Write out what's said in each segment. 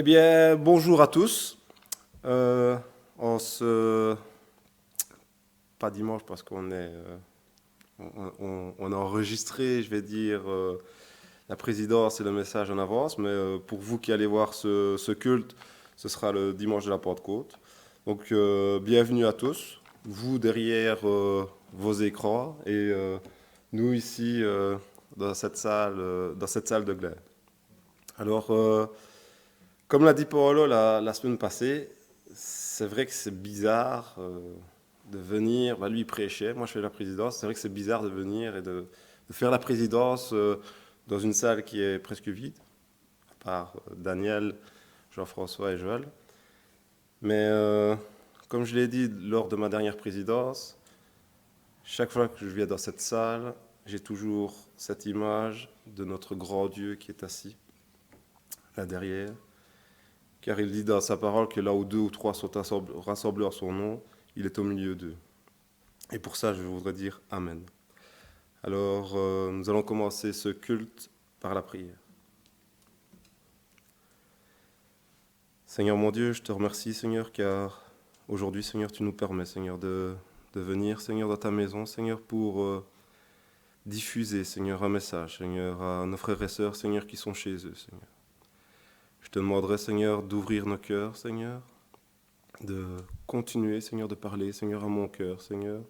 Eh bien, bonjour à tous. On se... Pas dimanche parce qu'on est... on a enregistré, je vais dire, la présidence et le message en avance, mais pour vous qui allez voir ce culte, ce sera le dimanche de la Pentecôte. Donc, bienvenue à tous, vous derrière vos écrans et nous ici dans cette salle de glaire. Alors, comme l'a dit Paolo la semaine passée, c'est vrai que c'est bizarre de venir, lui il prêchait, moi je fais la présidence, c'est vrai que c'est bizarre de venir et de faire la présidence dans une salle qui est presque vide, à part Daniel, Jean-François et Joël. Mais comme je l'ai dit lors de ma dernière présidence, chaque fois que je viens dans cette salle, j'ai toujours cette image de notre grand Dieu qui est assis là derrière. Car il dit dans sa parole que là où 2 ou 3 sont rassemblés en son nom, il est au milieu d'eux. Et pour ça, je voudrais dire Amen. Alors, nous allons commencer ce culte par la prière. Seigneur mon Dieu, je te remercie, Seigneur, car aujourd'hui, Seigneur, tu nous permets, Seigneur, de venir, Seigneur, dans ta maison, Seigneur, pour diffuser, Seigneur, un message, Seigneur, à nos frères et sœurs, Seigneur, qui sont chez eux, Seigneur. Je te demanderai, Seigneur, d'ouvrir nos cœurs, Seigneur, de continuer, Seigneur, de parler, Seigneur, à mon cœur, Seigneur,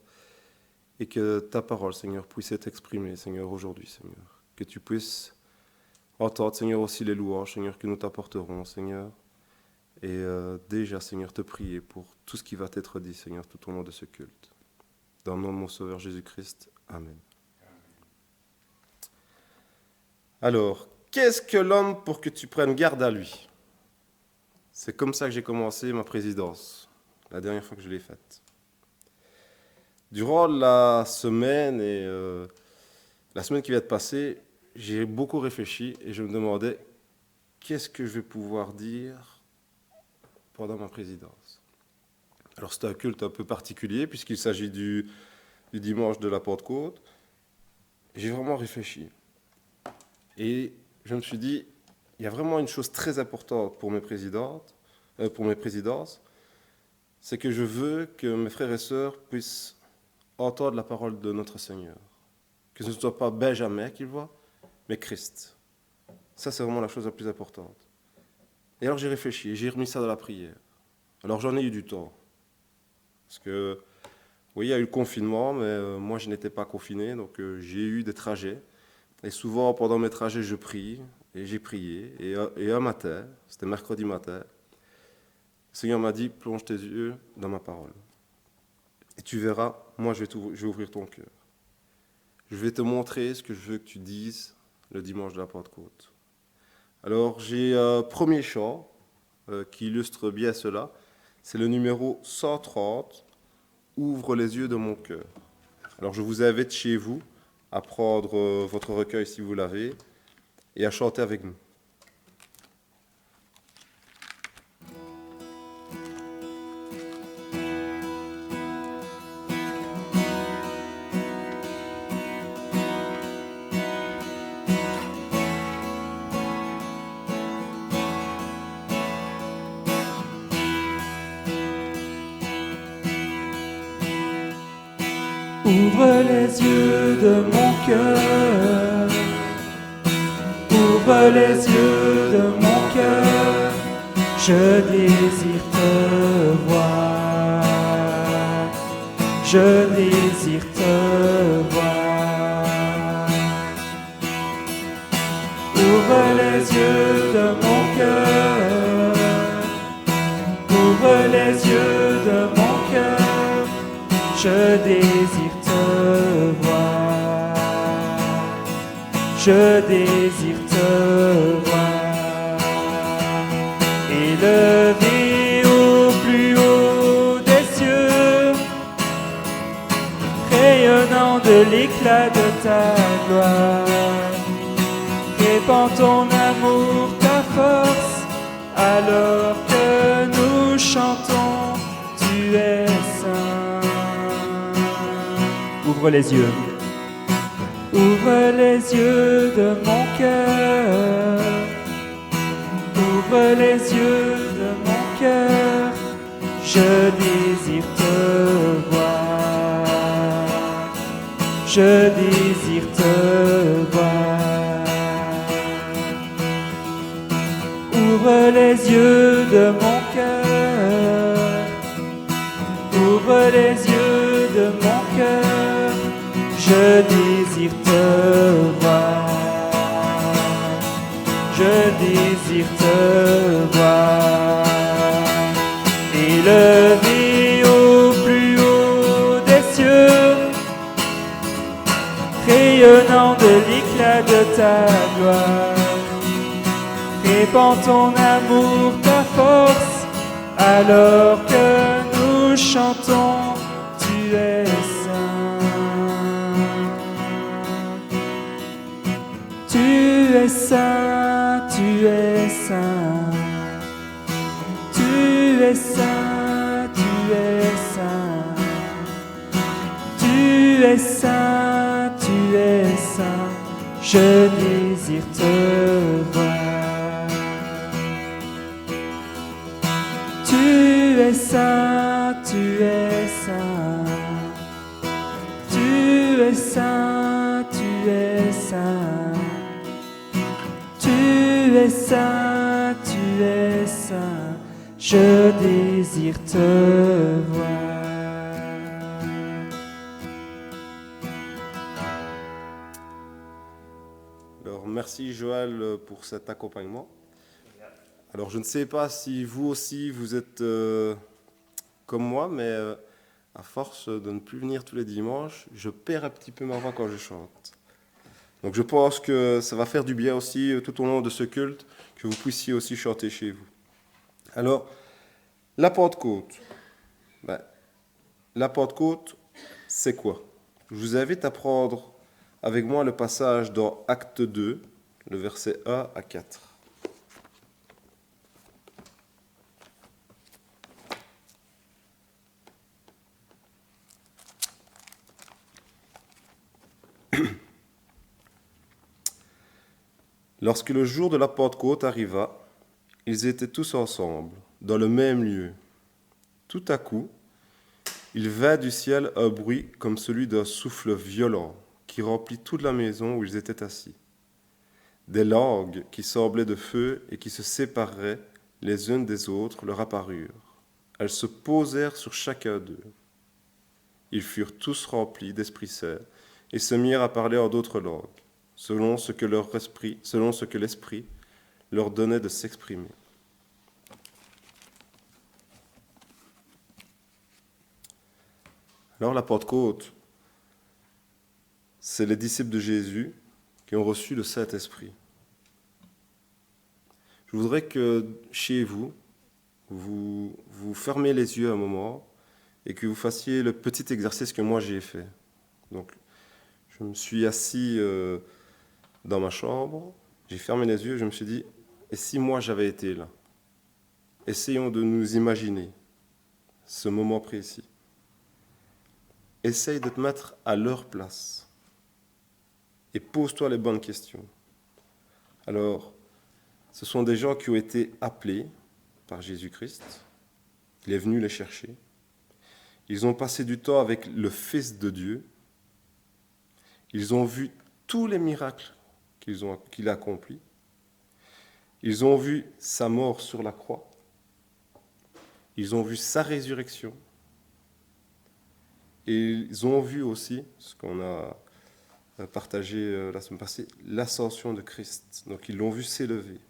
et que ta parole, Seigneur, puisse être exprimée, Seigneur, aujourd'hui, Seigneur. Que tu puisses entendre, Seigneur, aussi les louanges, Seigneur, que nous t'apporterons, Seigneur, et déjà, Seigneur, te prier pour tout ce qui va t'être dit, Seigneur, tout au long de ce culte. Dans le nom de mon Sauveur Jésus-Christ, Amen. Alors, qu'est-ce que l'homme pour que tu prennes garde à lui? C'est comme ça que j'ai commencé ma présidence, la dernière fois que je l'ai faite. Durant la semaine et la semaine qui vient de passer, j'ai beaucoup réfléchi et je me demandais qu'est-ce que je vais pouvoir dire pendant ma présidence. Alors c'est un culte un peu particulier puisqu'il s'agit du dimanche de la Pentecôte. J'ai vraiment réfléchi et je me suis dit, il y a vraiment une chose très importante pour mes présidences, c'est que je veux que mes frères et sœurs puissent entendre la parole de notre Seigneur. Que ce ne soit pas Benjamin qui le voit, mais Christ. Ça, c'est vraiment la chose la plus importante. Et alors j'ai réfléchi, j'ai remis ça dans la prière. Alors j'en ai eu du temps. Parce que, oui, il y a eu le confinement, mais moi je n'étais pas confiné, donc j'ai eu des trajets. Et souvent, pendant mes trajets, je prie, et j'ai prié. Et un matin, c'était mercredi matin, le Seigneur m'a dit, plonge tes yeux dans ma parole. Et tu verras, moi je vais ouvrir ton cœur. Je vais te montrer ce que je veux que tu dises le dimanche de la Pentecôte. Alors j'ai un premier chant qui illustre bien cela. C'est le numéro 130, Ouvre les yeux de mon cœur. Alors je vous invite chez vous à prendre votre recueil si vous l'avez et à chanter avec nous. Ouvre les yeux de mon cœur, ouvre les yeux de mon cœur, je désire te voir, je désire te voir. Ouvre les yeux de mon cœur, ouvre les yeux de mon cœur, je désire te voir, je désire te voir. Élevé au plus haut des cieux, rayonnant de l'éclat de ta gloire, répands ton amour, ta force, alors que nous chantons, tu es saint. Ouvre les yeux. Ouvre les yeux de mon cœur, ouvre Ouvre les yeux de mon cœur, je désire te voir. Je désire te voir. Ouvre les yeux de mon cœur, ouvre les yeux de mon cœur, je désire te voir. Je désire te voir. Élevé au plus haut des cieux, rayonnant de l'éclat de ta gloire, répands ton amour, ta force, alors que nous chantons, tu es saint. Tu es saint, tu es saint. Tu es saint, tu es saint. Tu es saint, tu es saint. Je désire te voir. Tu es saint, tu es saint. Tu es saint, tu es saint. Tu es saint, tu es saint. Je désire te voir. Alors, merci Joël pour cet accompagnement. Alors, je ne sais pas si vous aussi, vous êtes comme moi, mais à force de ne plus venir tous les dimanches, je perds un petit peu ma voix quand je chante. Donc, je pense que ça va faire du bien aussi tout au long de ce culte, que vous puissiez aussi chanter chez vous. Alors, la Pentecôte. La Pentecôte, c'est quoi? Je vous invite à prendre avec moi le passage dans Acte 2, le verset 1 à 4. Lorsque le jour de la Pentecôte arriva, ils étaient tous ensemble, dans le même lieu. Tout à coup, il vint du ciel un bruit comme celui d'un souffle violent qui remplit toute la maison où ils étaient assis. Des langues qui semblaient de feu et qui se séparaient les unes des autres leur apparurent. Elles se posèrent sur chacun d'eux. Ils furent tous remplis d'Esprit Saint et se mirent à parler en d'autres langues, selon ce que l'Esprit leur donnait de s'exprimer. Alors la Pentecôte, c'est les disciples de Jésus qui ont reçu le Saint-Esprit. Je voudrais que chez vous, vous fermiez les yeux un moment et que vous fassiez le petit exercice que moi j'ai fait. Donc, je me suis assis dans ma chambre, j'ai fermé les yeux et je me suis dit, et si moi j'avais été là? Essayons de nous imaginer ce moment précis. Essaye de te mettre à leur place et pose-toi les bonnes questions. Alors, ce sont des gens qui ont été appelés par Jésus-Christ. Il est venu les chercher. Ils ont passé du temps avec le Fils de Dieu. Ils ont vu tous les miracles qu'il a accomplis. Ils ont vu sa mort sur la croix. Ils ont vu sa résurrection. Et ils ont vu aussi, ce qu'on a partagé la semaine passée, l'ascension de Christ. Donc ils l'ont vu s'élever.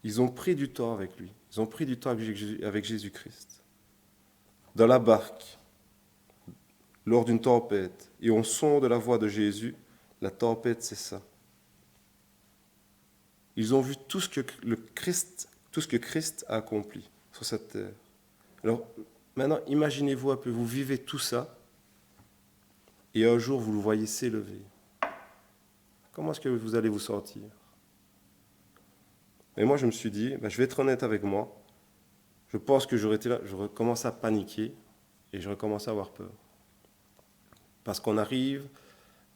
Ils ont pris du temps avec lui. Ils ont pris du temps avec Jésus-Christ. Dans la barque, lors d'une tempête, et au son de la voix de Jésus, la tempête cessa. Ils ont vu tout ce que Christ a accompli sur cette terre. Alors, maintenant, imaginez-vous un peu, vous vivez tout ça, et un jour, vous le voyez s'élever. Comment est-ce que vous allez vous sentir? Et moi, je me suis dit, je vais être honnête avec moi, je pense que j'aurais été là, j'aurais commencé à paniquer, et j'aurais commencé à avoir peur. Parce qu'on arrive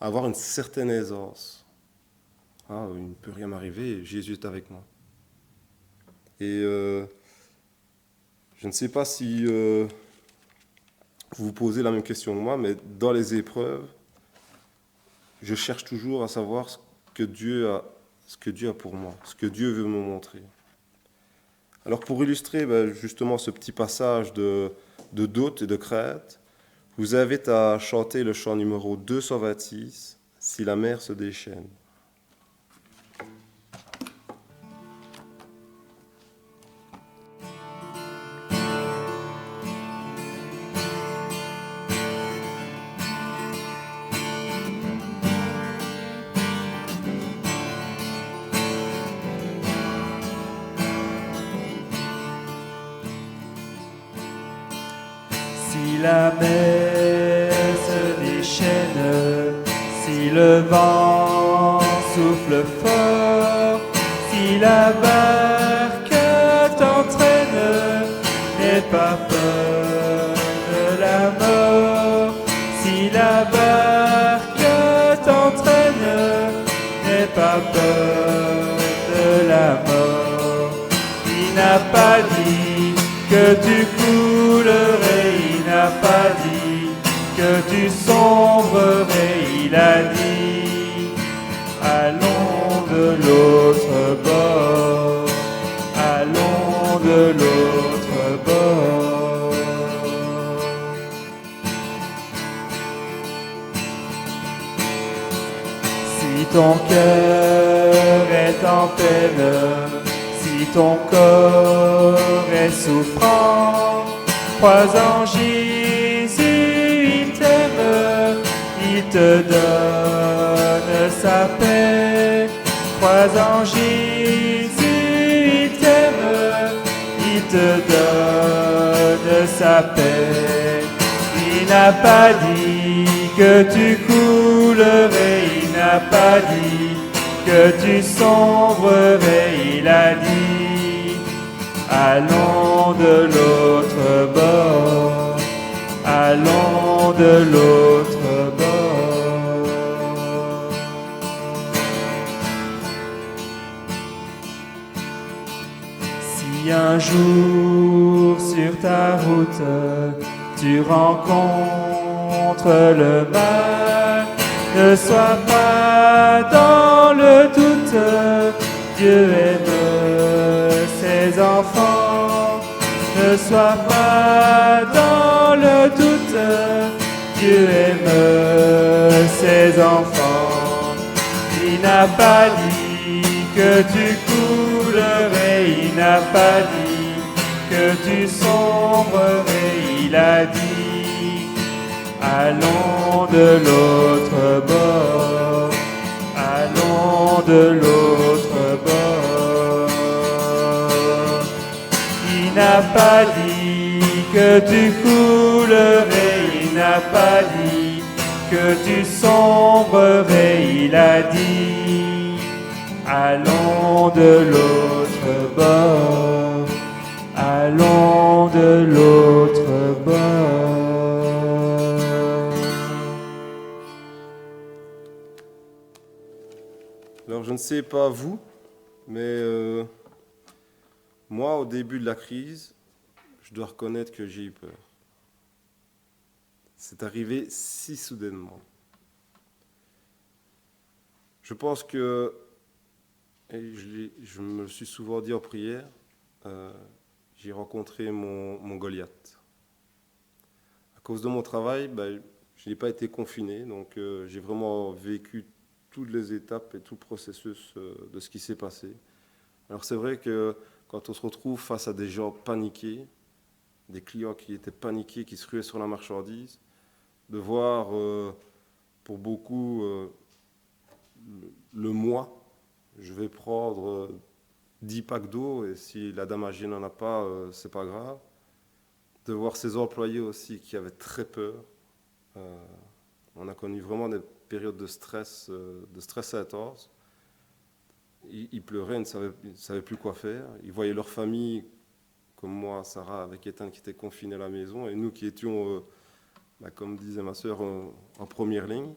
à avoir une certaine aisance. Ah, il ne peut rien m'arriver, Jésus est avec moi. Et je ne sais pas si vous vous posez la même question que moi, mais dans les épreuves, je cherche toujours à savoir ce que Dieu a pour moi, ce que Dieu veut me montrer. Alors pour illustrer justement ce petit passage de doute et de crainte, je vous invite à chanter le chant numéro 226, Si la mer se déchaîne. Si la mer se déchaîne, si le vent souffle fort, si la barque t'entraîne, n'aie pas peur de la mort. Si la barque t'entraîne, n'aie pas peur de la mort. Il n'a pas dit que tu coulerais, il n'a pas dit que tu sombrerais, il a dit allons de l'autre bord, allons de l'autre bord. Si ton cœur est en peine, si ton corps est souffrant, crois en Jésus, il t'aime, il te donne sa paix. Crois en Jésus, il t'aime, il te donne sa paix. Il n'a pas dit que tu coulerais, il n'a pas dit que tu sombrerais, il a dit allons de l'autre bord, allons de l'autre bord. Si un jour sur ta route tu rencontres le mal, ne sois pas dans le doute, Dieu aime ses enfants. Ne sois pas dans le doute, Dieu aime ses enfants. Il n'a pas dit que tu coulerais, il n'a pas dit que tu sombrerais, il a dit allons de l'autre bord, allons de l'autre bord. Il n'a pas dit que tu coulerais, il n'a pas dit que tu sombrerais, il a dit allons de l'autre bord, allons de l'autre bord. Alors je ne sais pas vous, mais moi au début de la crise, je dois reconnaître que j'ai eu peur. C'est arrivé si soudainement. Je pense que, et je me le suis souvent dit en prière, j'ai rencontré mon Goliath. À cause de mon travail, je n'ai pas été confiné, donc j'ai vraiment vécu toutes les étapes et tout le processus de ce qui s'est passé. Alors c'est vrai que quand on se retrouve face à des gens paniqués, des clients qui étaient paniqués, qui se ruaient sur la marchandise, de voir pour beaucoup le moi, je vais prendre 10 packs d'eau et si la dame âgée n'en a pas, c'est pas grave. De voir ces employés aussi qui avaient très peur. On a connu vraiment des périodes de stress intense. Ils pleuraient, ils ne savaient plus quoi faire. Ils voyaient leur famille, comme moi, Sarah, avec Ethan, qui était confinée à la maison, et nous qui étions, comme disait ma sœur, en première ligne.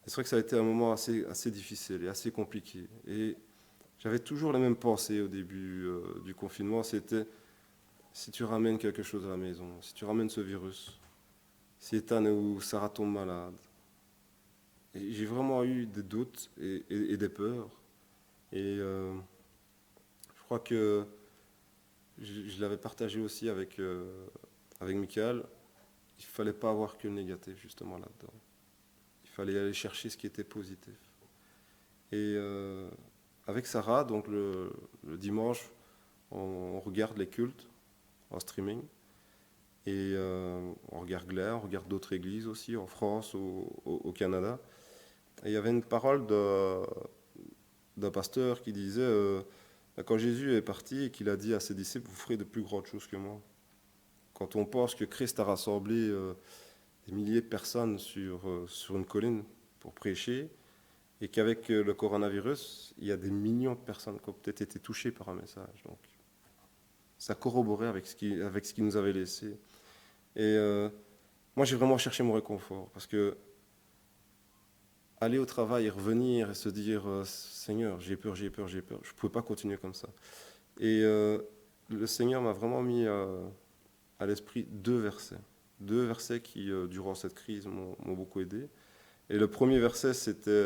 C'est vrai que ça a été un moment assez difficile et assez compliqué. Et J'avais toujours la même pensée au début du confinement, c'était si tu ramènes quelque chose à la maison, si tu ramènes ce virus, si Ethan ou Sarah tombent malades. Et j'ai vraiment eu des doutes et des peurs. Et je crois que je l'avais partagé aussi avec Michael. Il ne fallait pas avoir que le négatif justement là-dedans. Il fallait aller chercher ce qui était positif. Et avec Sarah, donc le dimanche, on regarde les cultes en streaming. Et on regarde Glaire, on regarde d'autres églises aussi, en France, au Canada. Et il y avait une parole d'un pasteur qui disait quand Jésus est parti et qu'il a dit à ses disciples, vous ferez de plus grandes choses que moi. Quand on pense que Christ a rassemblé des milliers de personnes sur une colline pour prêcher, et qu'avec le coronavirus, il y a des millions de personnes qui ont peut-être été touchées par un message. Donc, ça corroborait avec ce qu'il nous avait laissé. Et moi, j'ai vraiment cherché mon réconfort, parce que aller au travail et revenir et se dire Seigneur, j'ai peur, je ne pouvais pas continuer comme ça. Et le Seigneur m'a vraiment mis à l'esprit deux versets qui, durant cette crise, m'ont beaucoup aidé. Et le premier verset, c'était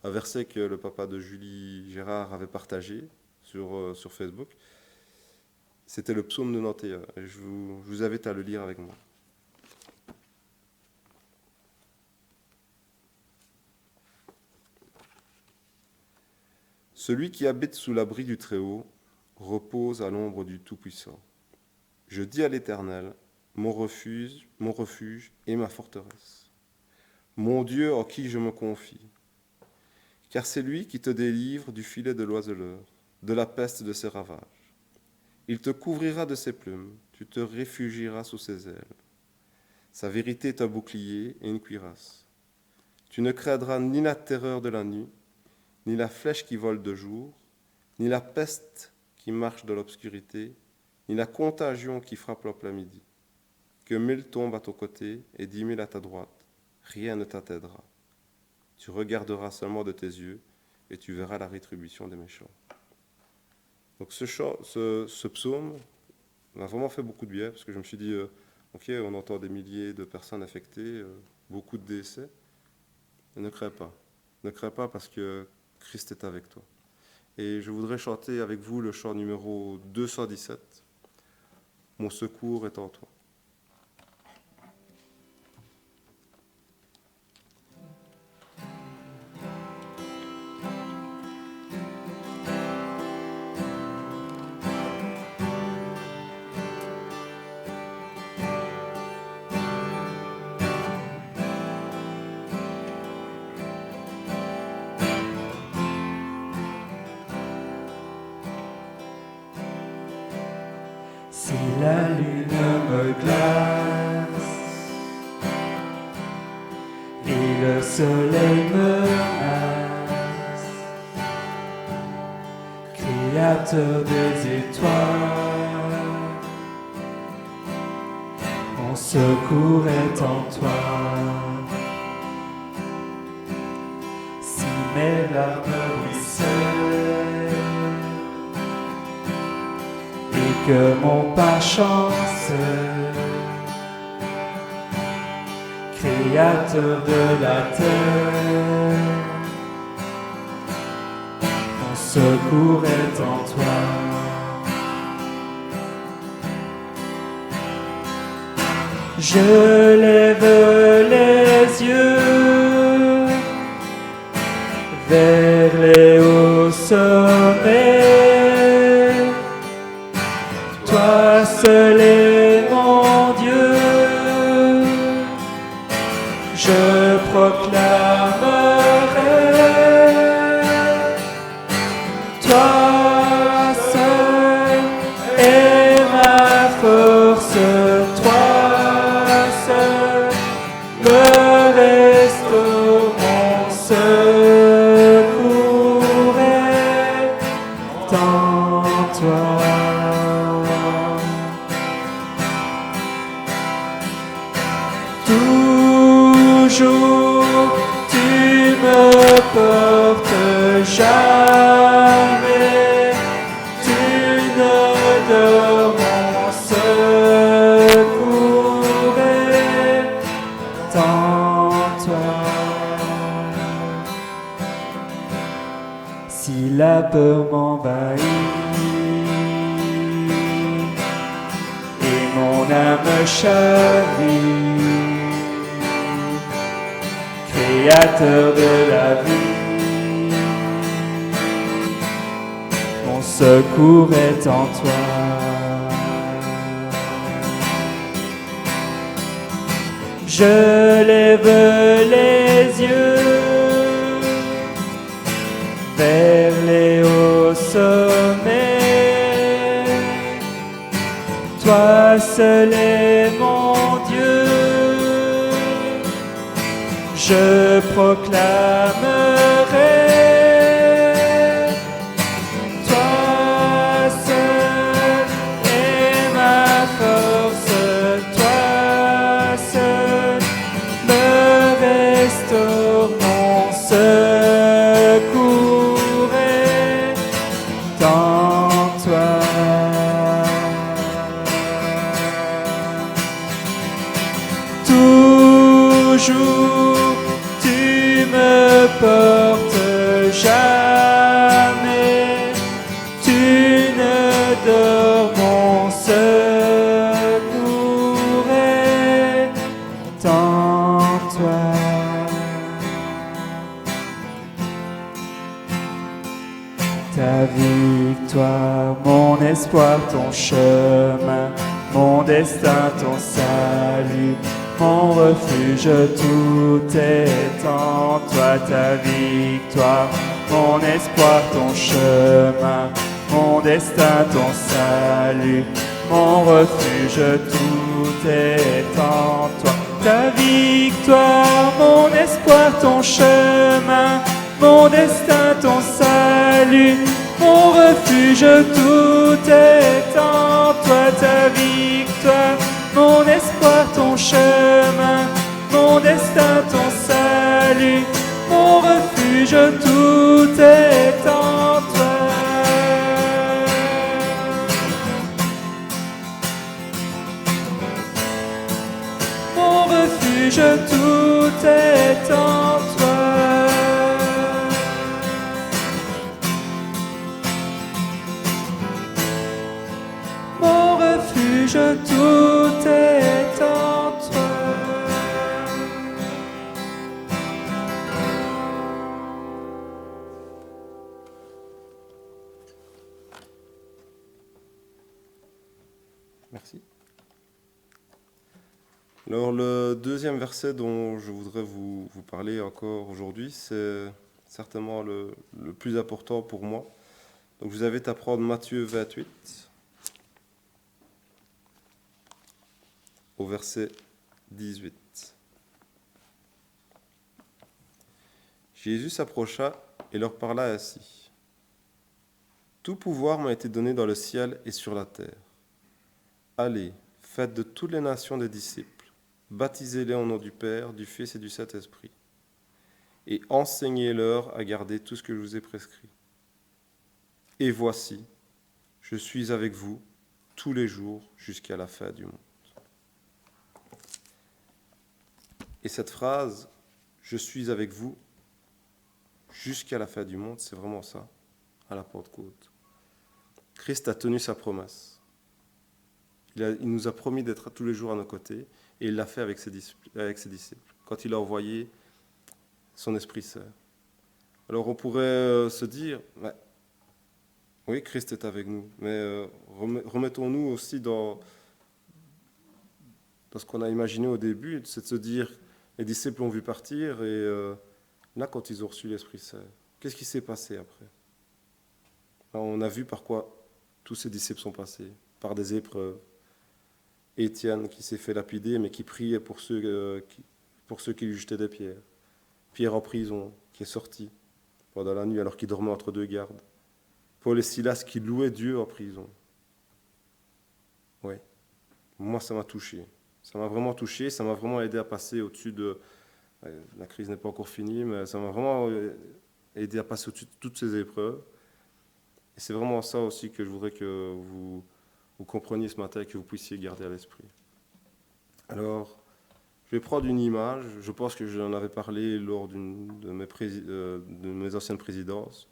un verset que le papa de Julie Gérard avait partagé sur Facebook. C'était le psaume 91, et je vous invite à le lire avec moi. Celui qui habite sous l'abri du Très-Haut repose à l'ombre du Tout-Puissant. Je dis à l'Éternel, mon refuge et ma forteresse, mon Dieu en qui je me confie. Car c'est lui qui te délivre du filet de l'oiseleur, de la peste de ses ravages. Il te couvrira de ses plumes, tu te réfugieras sous ses ailes. Sa vérité est un bouclier et une cuirasse. Tu ne craindras ni la terreur de la nuit, ni la flèche qui vole de jour, ni la peste qui marche dans l'obscurité, ni la contagion qui frappe en plein midi. Que 1000 tombent à ton côté et 10 000 à ta droite, rien ne t'atteindra. Tu regarderas seulement de tes yeux et tu verras la rétribution des méchants. Donc ce psaume m'a vraiment fait beaucoup de bien, parce que je me suis dit, ok, on entend des milliers de personnes affectées, beaucoup de décès. Mais ne crains pas. Ne crains pas parce que Christ est avec toi. Et je voudrais chanter avec vous le chant numéro 217. Mon secours est en toi. Si la lune me glace et le soleil me menace, Créateur des étoiles, mon secours est en toi. Si mes larmes ruissellent et que mon pas chancelle, Créateur de la terre, mon secours est en toi. Je lève les yeux vers les hauts sommets. Toi seul est mon Dieu. Je proclamerai. Toi seul est ma force. Toi seul me restaure, mon secours est en toi. Toujours tu me portes, jamais dors, mon secours est en toi. Si la peur m'envahit et mon âme chavire, Créateur de la vie, mon secours est en toi. Je lève les yeux vers les hauts sommets. Toi seul est mon Dieu. Je proclamerai, toi seul est ma force, toi seul me restaure, mon secours est en toi. Toujours porte jamais, tu ne dors, mon secours est en toi. Ta victoire, mon espoir, ton chemin, mon destin, ton salut, mon refuge, tout est en toi. Ta victoire, mon espoir, ton chemin, mon destin, ton salut, mon refuge, tout est en toi. Ta victoire, mon espoir, ton chemin, mon destin, ton salut, mon refuge, tout est en toi. Ta victoire, mon espoir, ton chemin, mon destin, ton salut, mon refuge, tout est en toi. Mon refuge, tout est en toi. Mon refuge, tout est en toi. Merci. Alors, le deuxième verset dont je voudrais vous parler encore aujourd'hui, c'est certainement le plus important pour moi. Donc, je vous invite à prendre Matthieu 28, au verset 18. Jésus s'approcha et leur parla ainsi. Tout pouvoir m'a été donné dans le ciel et sur la terre. Allez, faites de toutes les nations des disciples, baptisez-les au nom du Père, du Fils et du Saint-Esprit, et enseignez-leur à garder tout ce que je vous ai prescrit. Et voici, je suis avec vous tous les jours jusqu'à la fin du monde. Et cette phrase, je suis avec vous jusqu'à la fin du monde, c'est vraiment ça, à la Pentecôte. Christ a tenu sa promesse. Il nous a promis d'être tous les jours à nos côtés, et il l'a fait avec ses disciples, quand il a envoyé son Esprit Saint. Alors on pourrait se dire, oui, Christ est avec nous, mais remettons-nous aussi dans ce qu'on a imaginé au début, c'est de se dire, les disciples ont vu partir, et là, quand ils ont reçu l'Esprit Saint, qu'est-ce qui s'est passé après? Alors, on a vu par quoi tous ces disciples sont passés, par des épreuves. Étienne qui s'est fait lapider, mais qui priait pour ceux qui lui jetaient des pierres. Pierre en prison, qui est sorti pendant la nuit alors qu'il dormait entre deux gardes. Paul et Silas qui louaient Dieu en prison. Oui, moi ça m'a touché. Ça m'a vraiment touché, ça m'a vraiment aidé à passer au-dessus de... La crise n'est pas encore finie, mais ça m'a vraiment aidé à passer au-dessus de toutes ces épreuves. Et c'est vraiment ça aussi que je voudrais que vous vous compreniez ce matin et que vous puissiez garder à l'esprit. Alors, je vais prendre une image, je pense que j'en avais parlé lors de mes anciennes présidences.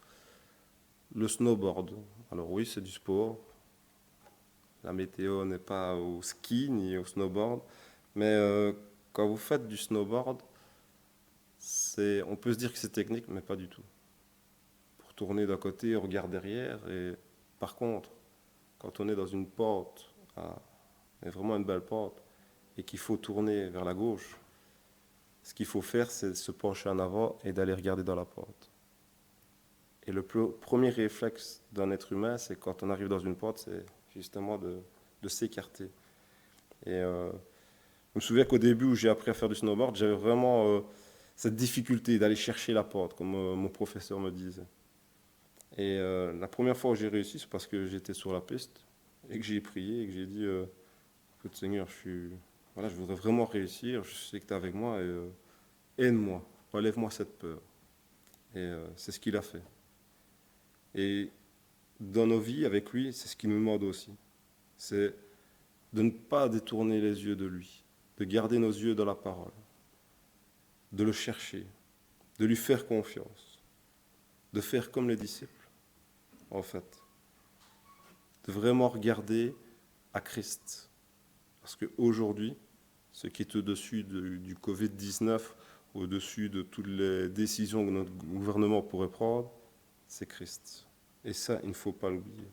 Le snowboard. Alors oui, c'est du sport. La météo n'est pas au ski ni au snowboard, mais quand vous faites du snowboard, on peut se dire que c'est technique, mais pas du tout. Pour tourner d'un côté, on regarde derrière, et par contre, quand on est dans une pente, et vraiment une belle pente, et qu'il faut tourner vers la gauche, ce qu'il faut faire, c'est se pencher en avant et d'aller regarder dans la pente. Et le premier réflexe d'un être humain, c'est quand on arrive dans une pente, c'est justement de s'écarter. Et je me souviens qu'au début où j'ai appris à faire du snowboard, j'avais vraiment cette difficulté d'aller chercher la pente, comme mon professeur me disait. Et la première fois où j'ai réussi, c'est parce que j'étais sur la piste et que j'ai prié et que j'ai dit écoute Seigneur, je voudrais vraiment réussir, je sais que tu es avec moi et aide-moi, relève-moi cette peur. Et c'est ce qu'il a fait. Et dans nos vies, avec lui, c'est ce qu'il nous demande aussi. C'est de ne pas détourner les yeux de lui, de garder nos yeux dans la parole, de le chercher, de lui faire confiance, de faire comme les disciples, en fait. De vraiment regarder à Christ. Parce qu'aujourd'hui, ce qui est au-dessus du Covid-19, au-dessus de toutes les décisions que notre gouvernement pourrait prendre, c'est Christ. Et ça, il ne faut pas l'oublier.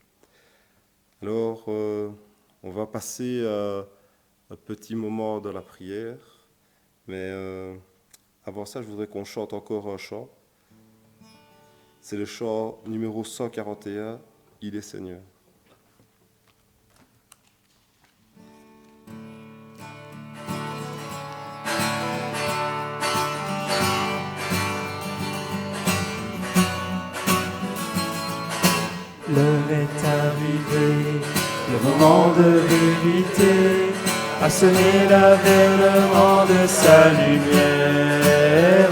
Alors, on va passer à un petit moment de la prière, mais avant ça, je voudrais qu'on chante encore un chant. C'est le chant numéro 141, « Il est Seigneur ». L'heure est arrivée, le moment de vérité, a sonné l'avènement de sa lumière.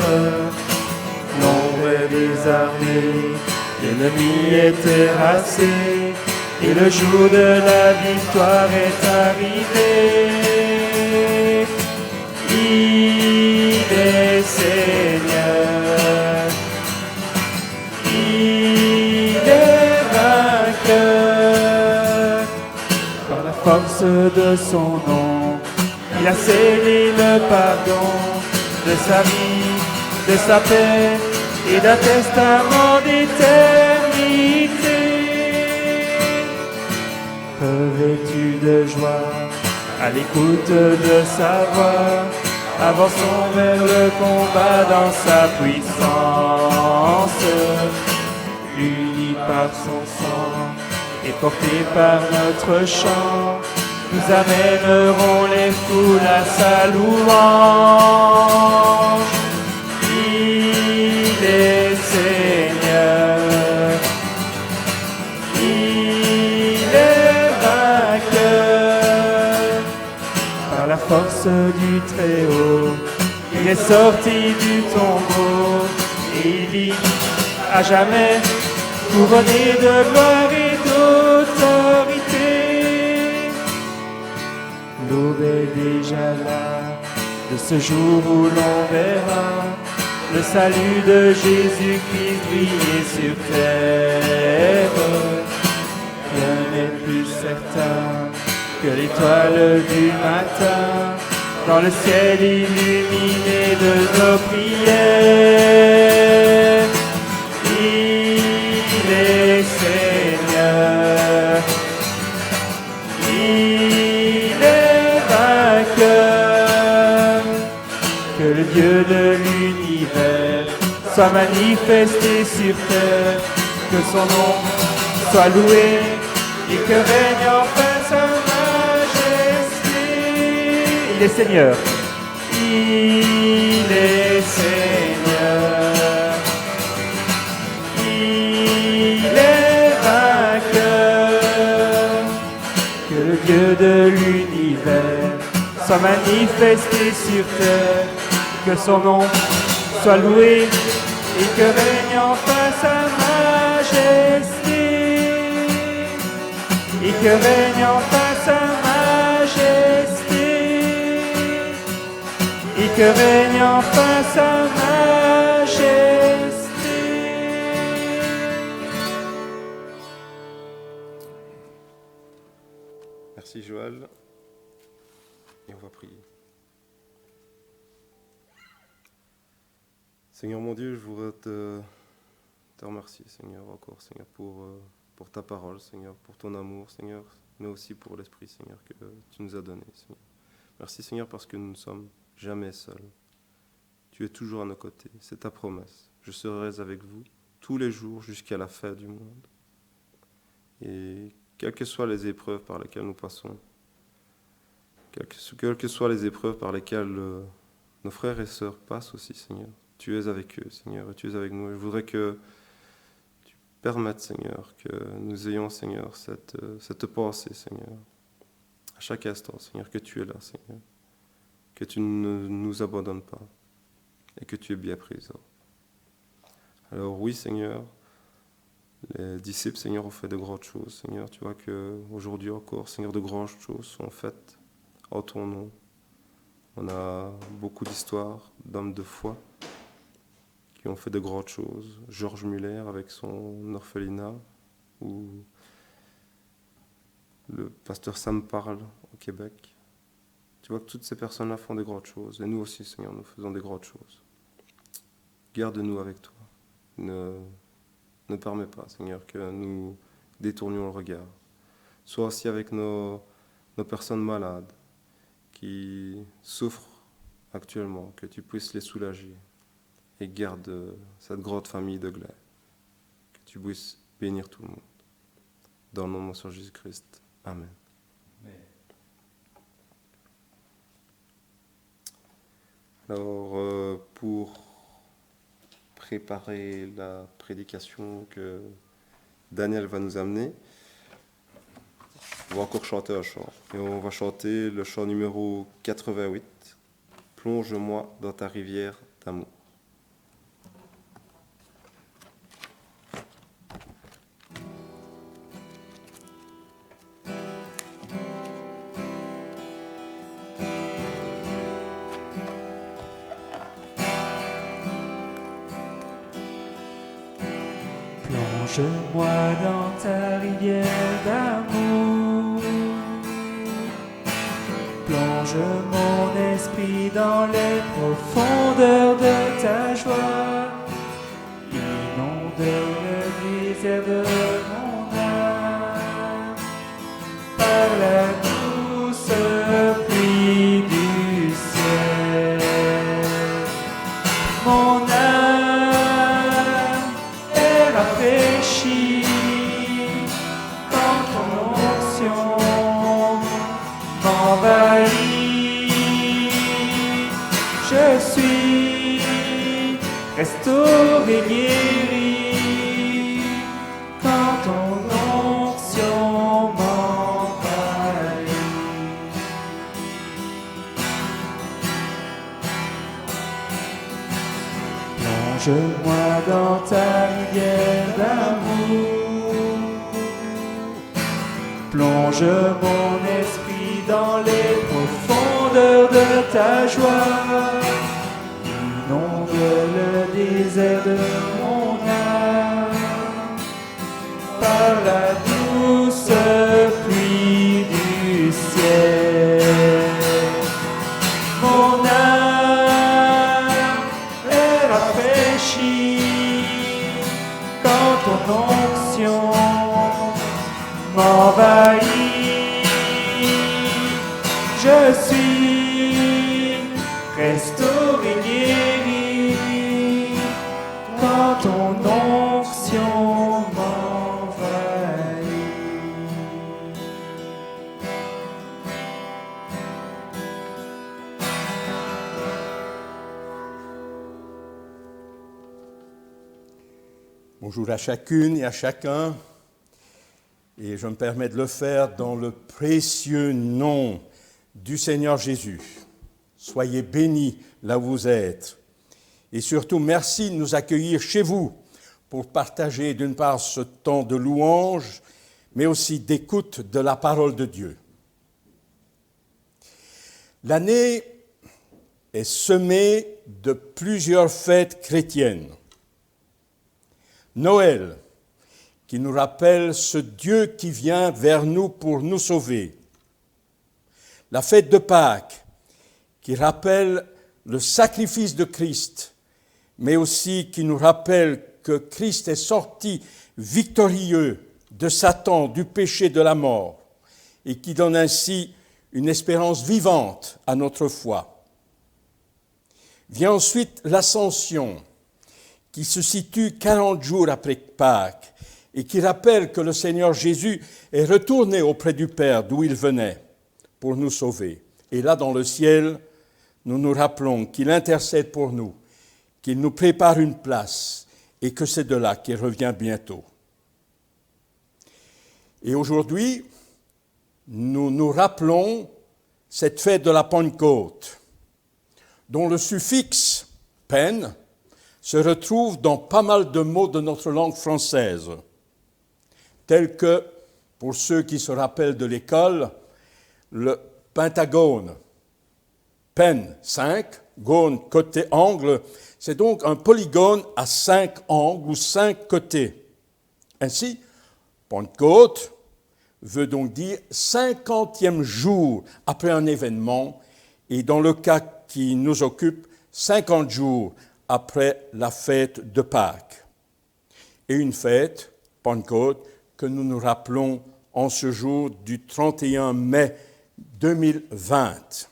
L'ombre est désarmée, l'ennemi est terrassé, et le jour de la victoire est arrivé. Il est Seigneur, il est vainqueur. Par la force de son nom, il a scellé le pardon de sa vie, de sa paix et d'un testament d'éternité. Revêtu de joie, à l'écoute de sa voix, avançons vers le combat dans sa puissance. Unis par son sang et portés par notre chant, nous amènerons les foules à sa louange. Il est Seigneur, il est vainqueur. Par la force du Très-Haut, il est sorti du tombeau et il vit à jamais, couronné de gloire et d'autorité. L'aube est déjà là, de ce jour où l'on verra le salut de Jésus-Christ briller sur terre. Rien n'est plus certain que l'étoile du matin, dans le ciel illuminé de nos prières. Il est Seigneur, il est vainqueur. Que le Dieu de l'univers soit manifesté sur terre, que son nom soit loué et que règne enfin sa majesté. Il est Seigneur, il est Seigneur, il est vainqueur. Que le Dieu de l'univers soit manifesté sur terre, que son nom soit loué et que règne enfin sa majesté. et que règne enfin sa majesté, et que règne enfin sa majesté. Merci Joël. Et on va prier. Seigneur mon Dieu, je voudrais te remercier, Seigneur, encore, Seigneur, pour ta parole, Seigneur, pour ton amour, Seigneur, mais aussi pour l'Esprit, Seigneur, que tu nous as donné, Seigneur. Merci, Seigneur, parce que nous ne sommes jamais seuls. Tu es toujours à nos côtés, c'est ta promesse. Je serai avec vous tous les jours jusqu'à la fin du monde. Et quelles que soient les épreuves par lesquelles nous passons, quelles que soient les épreuves par lesquelles nos frères et sœurs passent aussi, Seigneur, tu es avec eux, Seigneur, et tu es avec nous. Et je voudrais que tu permettes, Seigneur, que nous ayons, Seigneur, cette pensée, Seigneur, à chaque instant, Seigneur, que tu es là, Seigneur, que tu ne nous abandonnes pas et que tu es bien présent. Alors oui, Seigneur, les disciples, Seigneur, ont fait de grandes choses, Seigneur. Tu vois qu'aujourd'hui encore, Seigneur, de grandes choses sont faites en ton nom. On a beaucoup d'histoires d'hommes de foi qui ont fait de grandes choses. Georges Muller avec son orphelinat, ou le pasteur Sam Parle au Québec. Tu vois que toutes ces personnes-là font de grandes choses. Et nous aussi, Seigneur, nous faisons de grandes choses. Garde-nous avec toi. Ne permets pas, Seigneur, que nous détournions le regard. Sois aussi avec nos personnes malades qui souffrent actuellement, que tu puisses les soulager. Et garde cette grande famille de glaives. Que tu puisses bénir tout le monde. Dans le nom de mon Seigneur Jésus-Christ. Amen. Alors, pour préparer la prédication que Daniel va nous amener, on va encore chanter un chant. Et on va chanter le chant numéro 88, « Plonge-moi dans ta rivière d'amour ». Plonge-moi dans ta rivière d'amour, plonge mon esprit dans les profondeurs de ta joie, inonde le désert de mon âme, par la douce pluie du ciel. Mon rafraîchi quand ton onction m'envahit. Je suis restauré, guéri quand ton onction m'envahit. Plonge-moi dans ta rivière d'amour, plonge mon esprit dans les profondeurs de ta joie, inonde le désert de mon âme, par la douce pluie du ciel. Mon âme est rafraîchie quand ton onction m'envahit. Je suis restauré, guéri quand ton onction m'envahit. Bonjour à chacune et à chacun, et je me permets de le faire dans le précieux nom du Seigneur Jésus. Soyez bénis là où vous êtes, et surtout merci de nous accueillir chez vous pour partager d'une part ce temps de louange, mais aussi d'écoute de la parole de Dieu. L'année est semée de plusieurs fêtes chrétiennes. Noël, qui nous rappelle ce Dieu qui vient vers nous pour nous sauver. La fête de Pâques, qui rappelle le sacrifice de Christ, mais aussi qui nous rappelle que Christ est sorti victorieux de Satan, du péché, de la mort, et qui donne ainsi une espérance vivante à notre foi. Vient ensuite l'Ascension, qui se situe 40 jours après Pâques, et qui rappelle que le Seigneur Jésus est retourné auprès du Père d'où il venait pour nous sauver. Et là, dans le ciel, nous nous rappelons qu'il intercède pour nous, qu'il nous prépare une place et que c'est de là qu'il revient bientôt. Et aujourd'hui, nous nous rappelons cette fête de la Pentecôte, dont le suffixe « Pène » se retrouve dans pas mal de mots de notre langue française, tels que, pour ceux qui se rappellent de l'école, le pentagone, pen 5, gone côté angle, c'est donc un polygone à 5 angles ou 5 côtés. Ainsi, Pentecôte veut donc dire 50e jour après un événement, et dans le cas qui nous occupe, 50 jours après la fête de Pâques. Et une fête, Pentecôte, que nous nous rappelons en ce jour du 31 mai 2020.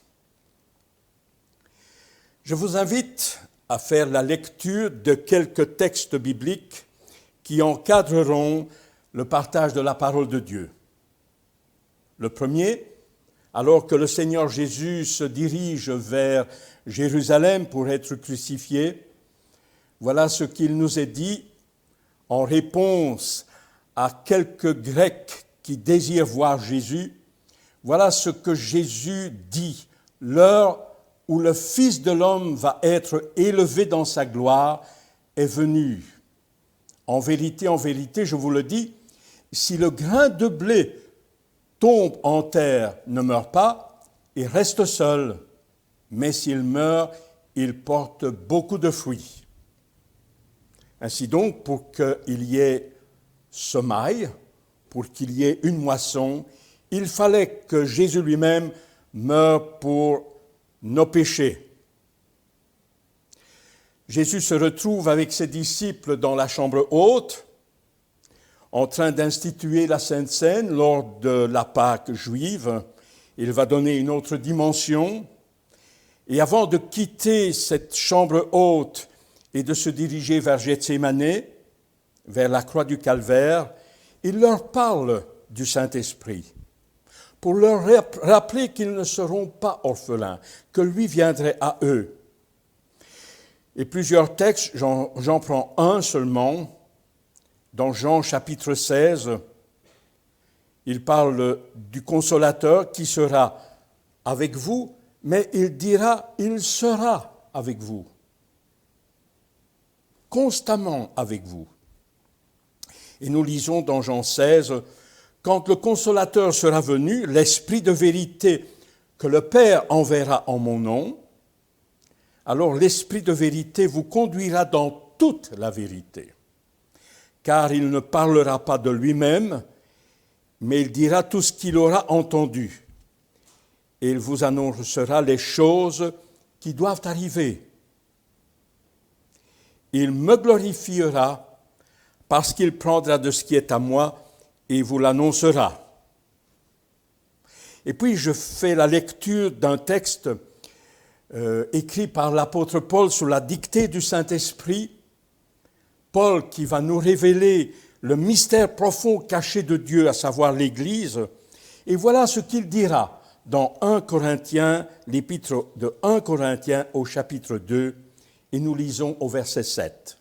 Je vous invite à faire la lecture de quelques textes bibliques qui encadreront le partage de la parole de Dieu. Le premier, alors que le Seigneur Jésus se dirige vers Jérusalem pour être crucifié, voilà ce qu'il nous est dit en réponse à quelques Grecs qui désirent voir Jésus. Voilà ce que Jésus dit, l'heure où le Fils de l'homme va être élevé dans sa gloire est venue. En vérité, je vous le dis, si le grain de blé tombe en terre, ne meurt pas, il reste seul, mais s'il meurt, il porte beaucoup de fruits. Ainsi donc, pour qu'il y ait semaille, pour qu'il y ait une moisson, il fallait que Jésus lui-même meure pour nos péchés. Jésus se retrouve avec ses disciples dans la chambre haute, en train d'instituer la Sainte Seine lors de la Pâque juive. Il va donner une autre dimension. Et avant de quitter cette chambre haute et de se diriger vers Gethsémane, vers la croix du Calvaire, il leur parle du Saint-Esprit pour leur rappeler qu'ils ne seront pas orphelins, que lui viendrait à eux. Et plusieurs textes, j'en prends un seulement, dans Jean chapitre 16, il parle du Consolateur qui sera avec vous, mais il dira, il sera avec vous, constamment avec vous. Et nous lisons dans Jean 16, quand le Consolateur sera venu, l'Esprit de vérité que le Père enverra en mon nom, alors l'Esprit de vérité vous conduira dans toute la vérité. Car il ne parlera pas de lui-même, mais il dira tout ce qu'il aura entendu. Et il vous annoncera les choses qui doivent arriver. Il me glorifiera parce qu'il prendra de ce qui est à moi et vous l'annoncera. Et puis je fais la lecture d'un texte écrit par l'apôtre Paul sous la dictée du Saint-Esprit. Paul qui va nous révéler le mystère profond caché de Dieu, à savoir l'Église. Et voilà ce qu'il dira dans 1 Corinthiens, l'épître de 1 Corinthiens au chapitre 2, et nous lisons au verset 7.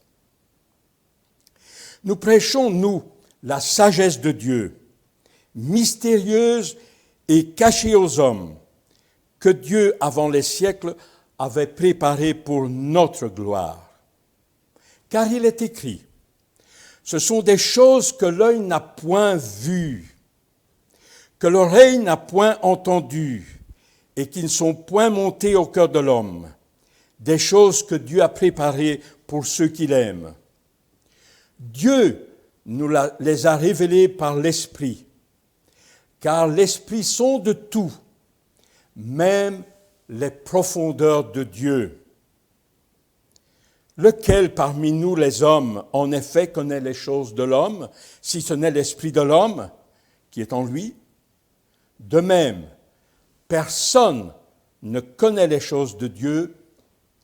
Nous prêchons, nous, la sagesse de Dieu, mystérieuse et cachée aux hommes, que Dieu, avant les siècles, avait préparée pour notre gloire. Car il est écrit, ce sont des choses que l'œil n'a point vues, que l'oreille n'a point entendu et qui ne sont point montées au cœur de l'homme, des choses que Dieu a préparées pour ceux qui l'aiment. Dieu nous les a révélées par l'Esprit, car l'Esprit sonde tout, même les profondeurs de Dieu. Lequel parmi nous les hommes, en effet, connaît les choses de l'homme, si ce n'est l'Esprit de l'homme qui est en lui? De même, personne ne connaît les choses de Dieu,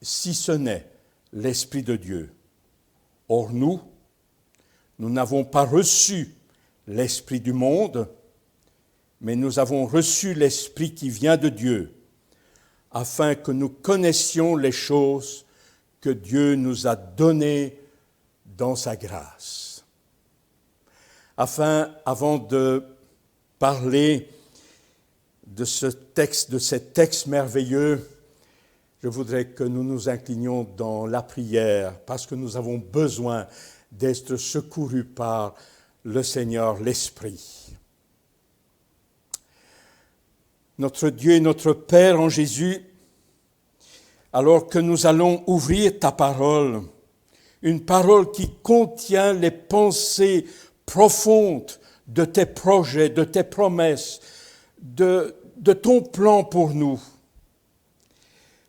si ce n'est l'Esprit de Dieu. Or nous n'avons pas reçu l'Esprit du monde, mais nous avons reçu l'Esprit qui vient de Dieu, afin que nous connaissions les choses que Dieu nous a données dans sa grâce. Avant de parler de cet texte merveilleux, je voudrais que nous nous inclinions dans la prière, parce que nous avons besoin d'être secourus par le Seigneur, l'Esprit. Notre Dieu et notre Père en Jésus, alors que nous allons ouvrir ta parole, une parole qui contient les pensées profondes de tes projets, de tes promesses, de ton plan pour nous.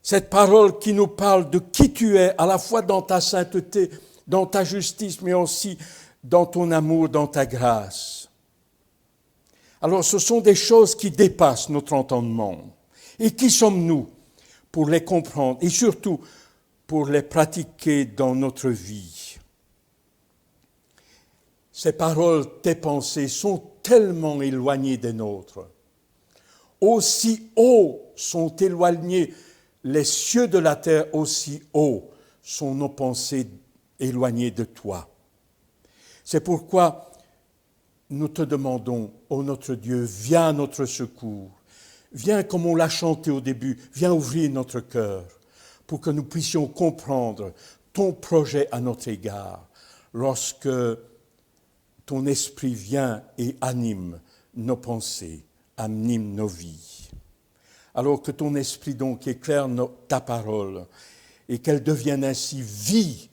Cette parole qui nous parle de qui tu es, à la fois dans ta sainteté, dans ta justice, mais aussi dans ton amour, dans ta grâce. Alors ce sont des choses qui dépassent notre entendement. Et qui sommes-nous pour les comprendre et surtout pour les pratiquer dans notre vie? Ces paroles, tes pensées sont tellement éloignées des nôtres. Aussi haut sont éloignés les cieux de la terre, aussi haut sont nos pensées éloignées de toi. C'est pourquoi nous te demandons, ô notre Dieu, viens à notre secours. Viens, comme on l'a chanté au début, viens ouvrir notre cœur pour que nous puissions comprendre ton projet à notre égard lorsque ton esprit vient et anime nos pensées, anime nos vies. Alors que ton esprit donc éclaire ta parole et qu'elle devienne ainsi vie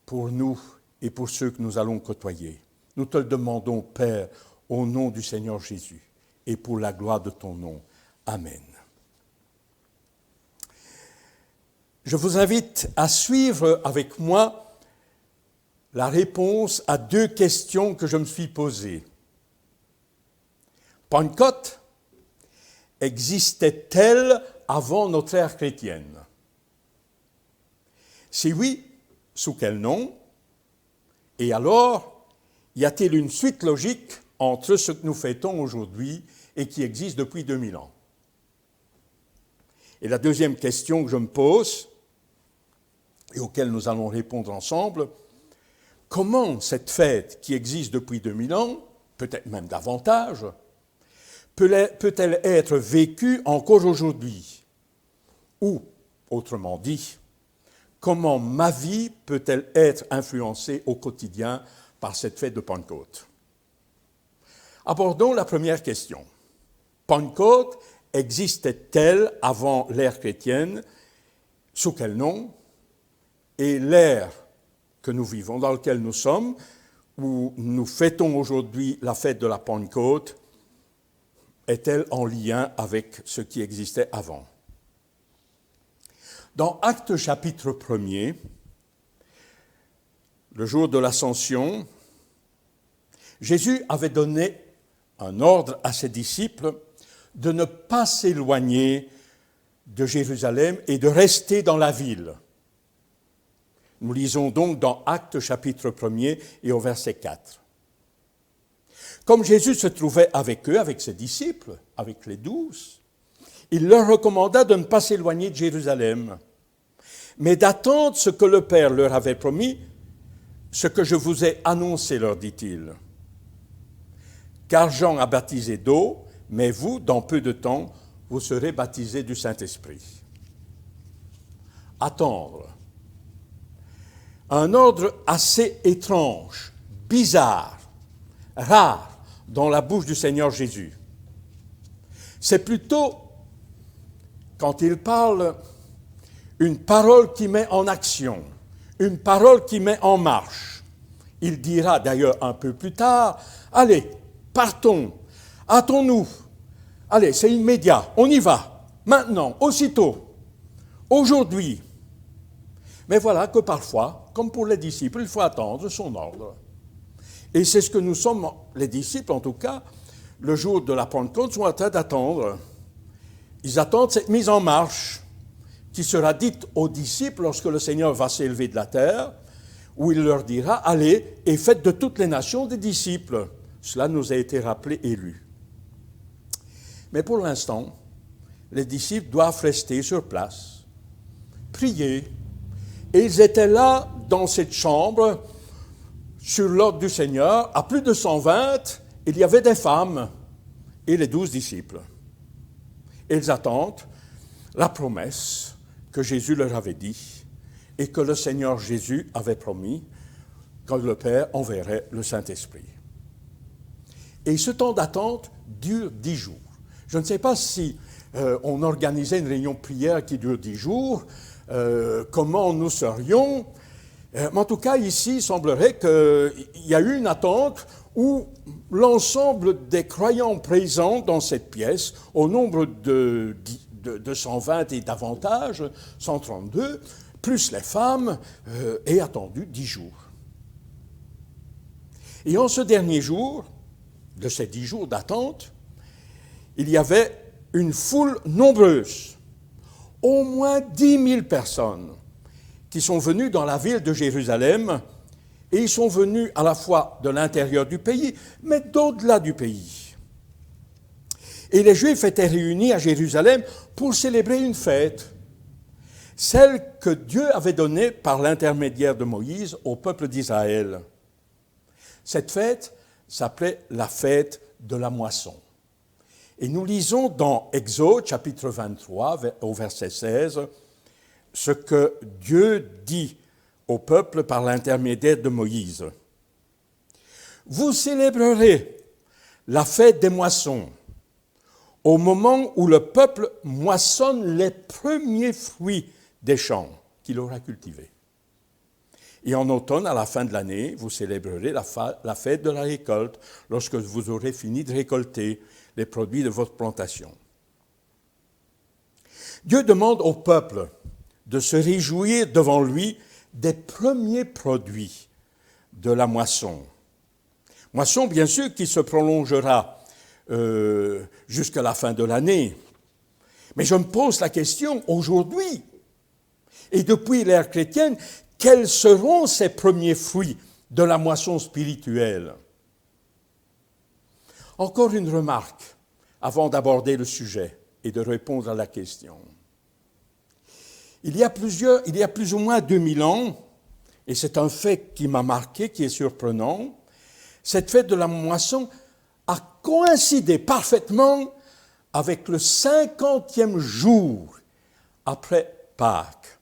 pour nous et pour ceux que nous allons côtoyer. Nous te le demandons, Père, au nom du Seigneur Jésus et pour la gloire de ton nom. Amen. Je vous invite à suivre avec moi la réponse à 2 questions que je me suis posées. Pentecôte existait-elle avant notre ère chrétienne? Si oui, sous quel nom? Et alors, y a-t-il une suite logique entre ce que nous fêtons aujourd'hui et qui existe depuis 2000 ans? Et la deuxième question que je me pose, et auquel nous allons répondre ensemble, comment cette fête qui existe depuis 2000 ans, peut-être même davantage, peut-elle être vécue encore aujourd'hui? Ou, autrement dit, comment ma vie peut-elle être influencée au quotidien par cette fête de Pentecôte? Abordons la première question. Pentecôte existait-elle avant l'ère chrétienne? Sous quel nom? Et l'ère que nous vivons, dans laquelle nous sommes, où nous fêtons aujourd'hui la fête de la Pentecôte, est-elle en lien avec ce qui existait avant? Dans Actes chapitre 1er, le jour de l'Ascension, Jésus avait donné un ordre à ses disciples de ne pas s'éloigner de Jérusalem et de rester dans la ville. Nous lisons donc dans Actes chapitre 1er et au verset 4. Comme Jésus se trouvait avec eux, avec ses disciples, avec les 12, il leur recommanda de ne pas s'éloigner de Jérusalem, mais d'attendre ce que le Père leur avait promis, ce que je vous ai annoncé, leur dit-il. Car Jean a baptisé d'eau, mais vous, dans peu de temps, vous serez baptisés du Saint-Esprit. Attendre. Un ordre assez étrange, bizarre, rare dans la bouche du Seigneur Jésus. C'est plutôt, quand il parle, une parole qui met en action, une parole qui met en marche. Il dira d'ailleurs un peu plus tard, « Allez, partons, hâtons-nous, allez, c'est immédiat, on y va, maintenant, aussitôt, aujourd'hui. » Mais voilà que parfois, comme pour les disciples, il faut attendre son ordre. Et c'est ce que nous sommes, les disciples en tout cas, le jour de la Pentecôte, sont en train d'attendre. Ils attendent cette mise en marche qui sera dite aux disciples lorsque le Seigneur va s'élever de la terre, où il leur dira, allez et faites de toutes les nations des disciples. Cela nous a été rappelé et lu. Mais pour l'instant, les disciples doivent rester sur place, prier. Et ils étaient là, dans cette chambre, sur l'ordre du Seigneur, à plus de 120, il y avait des femmes et les 12 disciples. Ils attendent la promesse que Jésus leur avait dit et que le Seigneur Jésus avait promis quand le Père enverrait le Saint-Esprit. Et ce temps d'attente dure 10 jours. Je ne sais pas si on organisait une réunion de prière qui dure 10 jours, comment nous serions. Mais en tout cas, ici, il semblerait qu'il y a eu une attente où l'ensemble des croyants présents dans cette pièce, au nombre de 120 et davantage, 132, plus les femmes, est attendu 10 jours. Et en ce dernier jour, de ces 10 jours d'attente, il y avait une foule nombreuse, au moins 10 000 personnes, qui sont venues dans la ville de Jérusalem, et ils sont venus à la fois de l'intérieur du pays, mais d'au-delà du pays. Et les Juifs étaient réunis à Jérusalem pour célébrer une fête, celle que Dieu avait donnée par l'intermédiaire de Moïse au peuple d'Israël. Cette fête s'appelait la fête de la moisson. Et nous lisons dans Exode, chapitre 23, au verset 16, ce que Dieu dit au peuple par l'intermédiaire de Moïse. « Vous célébrerez la fête des moissons au moment où le peuple moissonne les premiers fruits des champs qu'il aura cultivés. Et en automne, à la fin de l'année, vous célébrerez la fête de la récolte lorsque vous aurez fini de récolter les produits de votre plantation. » Dieu demande au peuple de se réjouir devant lui des premiers produits de la moisson. Moisson, bien sûr, qui se prolongera jusqu'à la fin de l'année. Mais je me pose la question, aujourd'hui, et depuis l'ère chrétienne, quels seront ces premiers fruits de la moisson spirituelle? Encore une remarque avant d'aborder le sujet et de répondre à la question. Il y a plus ou moins 2000 ans, et c'est un fait qui m'a marqué, qui est surprenant, cette fête de la moisson a coïncidé parfaitement avec le 50e jour après Pâques,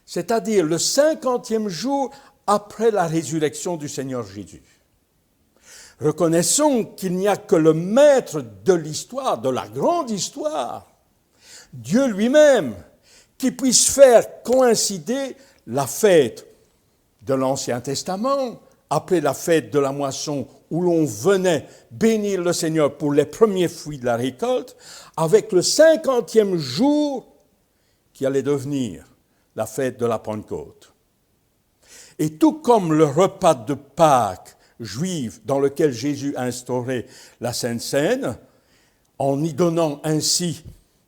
c'est-à-dire le 50e jour après la résurrection du Seigneur Jésus. Reconnaissons qu'il n'y a que le maître de l'histoire, de la grande histoire, Dieu lui-même, qui puisse faire coïncider la fête de l'Ancien Testament, appelée la fête de la moisson, où l'on venait bénir le Seigneur pour les premiers fruits de la récolte, avec le 50e jour qui allait devenir la fête de la Pentecôte. Et tout comme le repas de Pâques juif dans lequel Jésus a instauré la Sainte Seine, en y donnant ainsi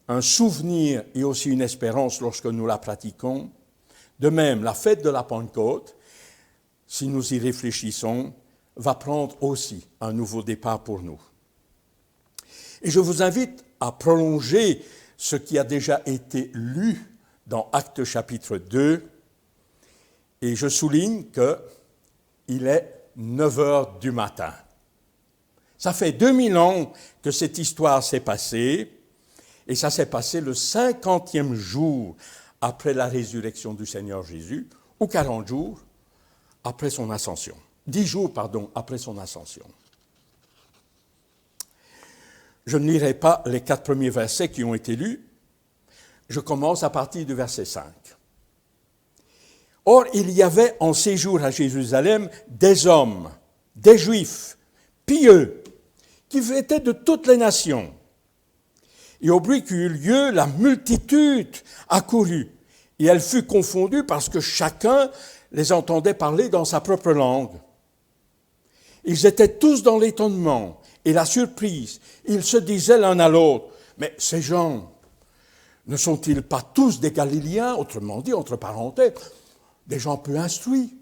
un souvenir et aussi une espérance lorsque nous la pratiquons, de même la fête de la Pentecôte, si nous y réfléchissons, va prendre aussi un nouveau départ pour nous. Et je vous invite à prolonger ce qui a déjà été lu dans Actes chapitre 2, et je souligne qu'il est 9 heures du matin. Ça fait 2000 ans que cette histoire s'est passée, et ça s'est passé le 50e jour après la résurrection du Seigneur Jésus, ou 40 jours après son ascension. 10 jours, après son ascension. Je ne lirai pas les 4 premiers versets qui ont été lus. Je commence à partir du verset 5. Or, il y avait en séjour à Jérusalem des hommes, des Juifs, pieux, qui étaient de toutes les nations. Et au bruit qui eut lieu, la multitude accourut, et elle fut confondue parce que chacun les entendait parler dans sa propre langue. Ils étaient tous dans l'étonnement et la surprise. Ils se disaient l'un à l'autre, « Mais ces gens, ne sont-ils pas tous des Galiléens, autrement dit, entre parenthèses, des gens peu instruits?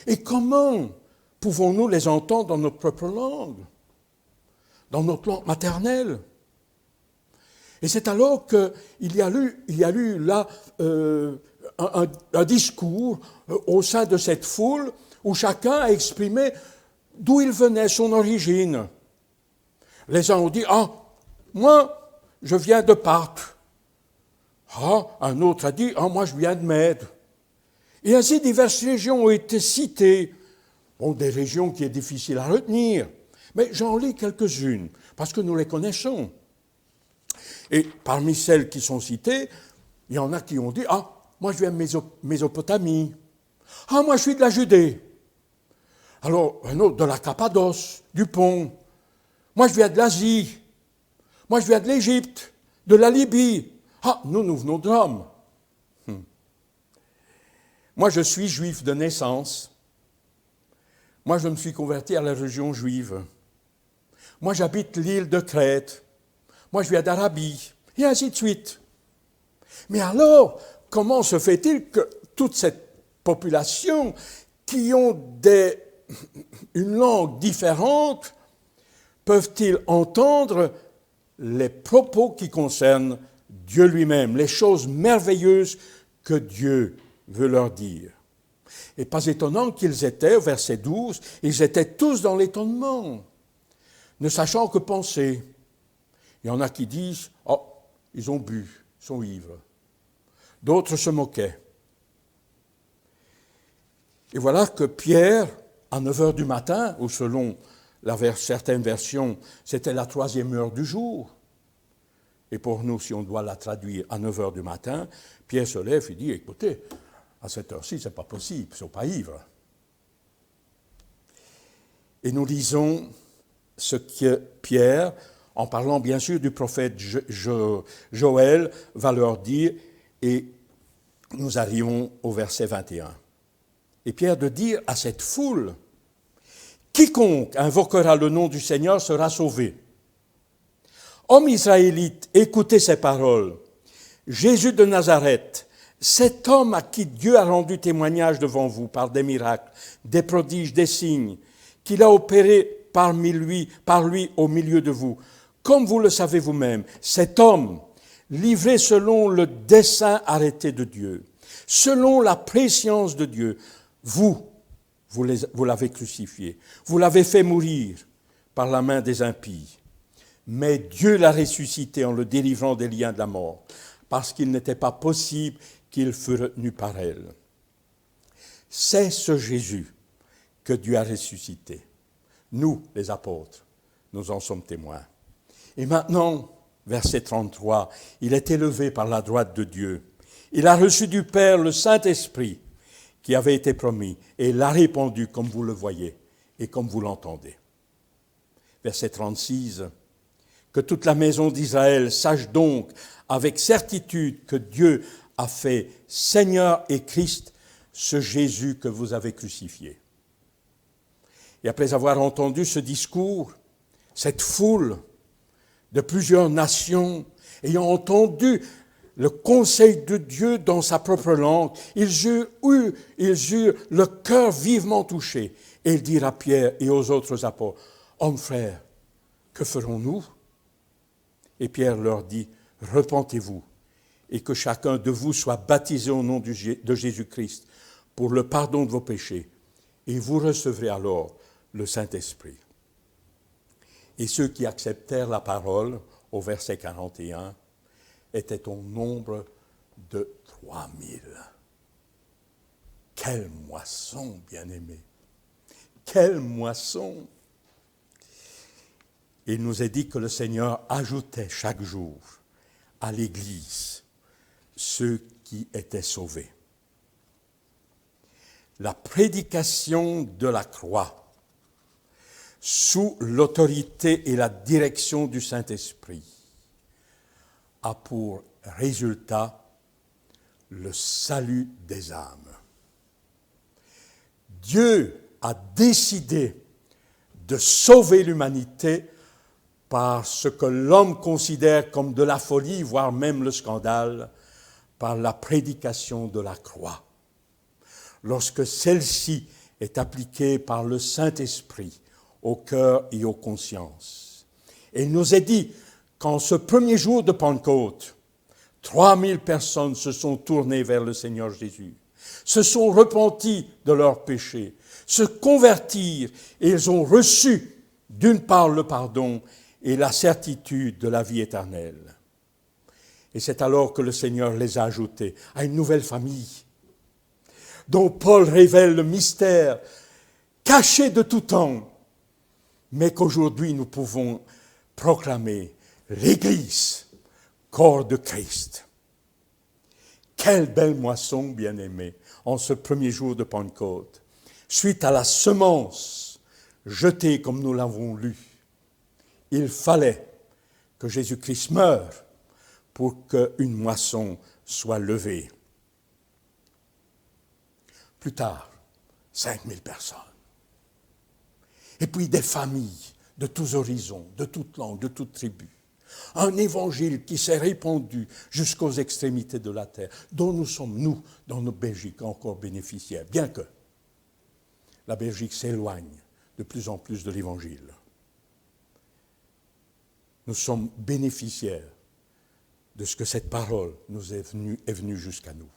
Et comment pouvons-nous les entendre dans notre propre langue, dans notre langue maternelle ?» Et c'est alors qu'il y a eu là un discours au sein de cette foule où chacun a exprimé d'où il venait, son origine. Les uns ont dit « Ah, moi, je viens de Parthe. » Ah, un autre a dit « Ah, moi, je viens de Mède. » Et ainsi, diverses régions ont été citées. Bon, des régions qui est difficile à retenir, mais j'en lis quelques-unes, parce que nous les connaissons. Et parmi celles qui sont citées, il y en a qui ont dit « Ah, moi je viens de Mésopotamie. Ah, moi je suis de la Judée. » Alors, un autre de la Cappadoce, du Pont. « Moi je viens de l'Asie. Moi je viens de l'Égypte, de la Libye. Ah, nous venons de Rome. Moi je suis juif de naissance. Moi je me suis converti à la religion juive. Moi j'habite l'île de Crète. Moi, je viens d'Arabie, et ainsi de suite. Mais alors, comment se fait-il que toute cette population qui ont une langue différente peuvent-ils entendre les propos qui concernent Dieu lui-même, les choses merveilleuses que Dieu veut leur dire? Et pas étonnant qu'ils étaient, au verset 12, ils étaient tous dans l'étonnement, ne sachant que penser. Il y en a qui disent « Oh, ils ont bu, ils sont ivres. » D'autres se moquaient. Et voilà que Pierre, à 9 heures du matin, ou selon certaines versions, c'était la 3e heure du jour. Et pour nous, si on doit la traduire à 9 heures du matin, Pierre se lève et dit « Écoutez, à cette heure-ci, ce n'est pas possible, ils ne sont pas ivres. » Et nous lisons ce que Pierre, en parlant bien sûr du prophète Joël, va leur dire, et nous arrivons au verset 21. Et Pierre de dire à cette foule, « Quiconque invoquera le nom du Seigneur sera sauvé. Hommes israélites, écoutez ces paroles. Jésus de Nazareth, cet homme à qui Dieu a rendu témoignage devant vous par des miracles, des prodiges, des signes, qu'il a opérés par lui au milieu de vous, comme vous le savez vous-même, cet homme, livré selon le dessein arrêté de Dieu, selon la préscience de Dieu, vous l'avez crucifié, vous l'avez fait mourir par la main des impies. Mais Dieu l'a ressuscité en le délivrant des liens de la mort, parce qu'il n'était pas possible qu'il fût retenu par elle. C'est ce Jésus que Dieu a ressuscité. Nous, les apôtres, nous en sommes témoins. Et maintenant, verset 33, il est élevé par la droite de Dieu. Il a reçu du Père le Saint-Esprit qui avait été promis et l'a répandu comme vous le voyez et comme vous l'entendez. Verset 36, que toute la maison d'Israël sache donc avec certitude que Dieu a fait Seigneur et Christ ce Jésus que vous avez crucifié. Et après avoir entendu ce discours, cette foule de plusieurs nations, ayant entendu le conseil de Dieu dans sa propre langue, ils eurent le cœur vivement touché. Et ils dirent à Pierre et aux autres apôtres, « Hommes frères, que ferons-nous » Et Pierre leur dit, « Repentez-vous et que chacun de vous soit baptisé au nom de Jésus-Christ pour le pardon de vos péchés, et vous recevrez alors le Saint-Esprit. » Et ceux qui acceptèrent la parole, au verset 41, étaient au nombre de 3000. Quelle moisson, bien-aimés! Quelle moisson! il nous est dit que le Seigneur ajoutait chaque jour à l'Église ceux qui étaient sauvés. La prédication de la croix, sous l'autorité et la direction du Saint-Esprit, a pour résultat le salut des âmes. Dieu a décidé de sauver l'humanité par ce que l'homme considère comme de la folie, voire même le scandale, par la prédication de la croix. Lorsque celle-ci est appliquée par le Saint-Esprit au cœur et aux consciences. Et il nous est dit qu'en ce premier jour de Pentecôte, 3000 personnes se sont tournées vers le Seigneur Jésus, se sont repenties de leurs péchés, se convertirent et ils ont reçu d'une part le pardon et la certitude de la vie éternelle. Et c'est alors que le Seigneur les a ajoutés à une nouvelle famille, dont Paul révèle le mystère caché de tout temps, mais qu'aujourd'hui nous pouvons proclamer l'Église, corps de Christ. Quelle belle moisson, bien-aimés, en ce premier jour de Pentecôte, suite à la semence jetée comme nous l'avons lu. Il fallait que Jésus-Christ meure pour qu'une moisson soit levée. Plus tard, 5000 personnes. Et puis des familles de tous horizons, de toutes langues, de toutes tribus. Un évangile qui s'est répandu jusqu'aux extrémités de la terre, dont nous sommes, nous, dans notre Belgique, encore bénéficiaires, bien que la Belgique s'éloigne de plus en plus de l'évangile. Nous sommes bénéficiaires de ce que cette parole nous est venue jusqu'à nous.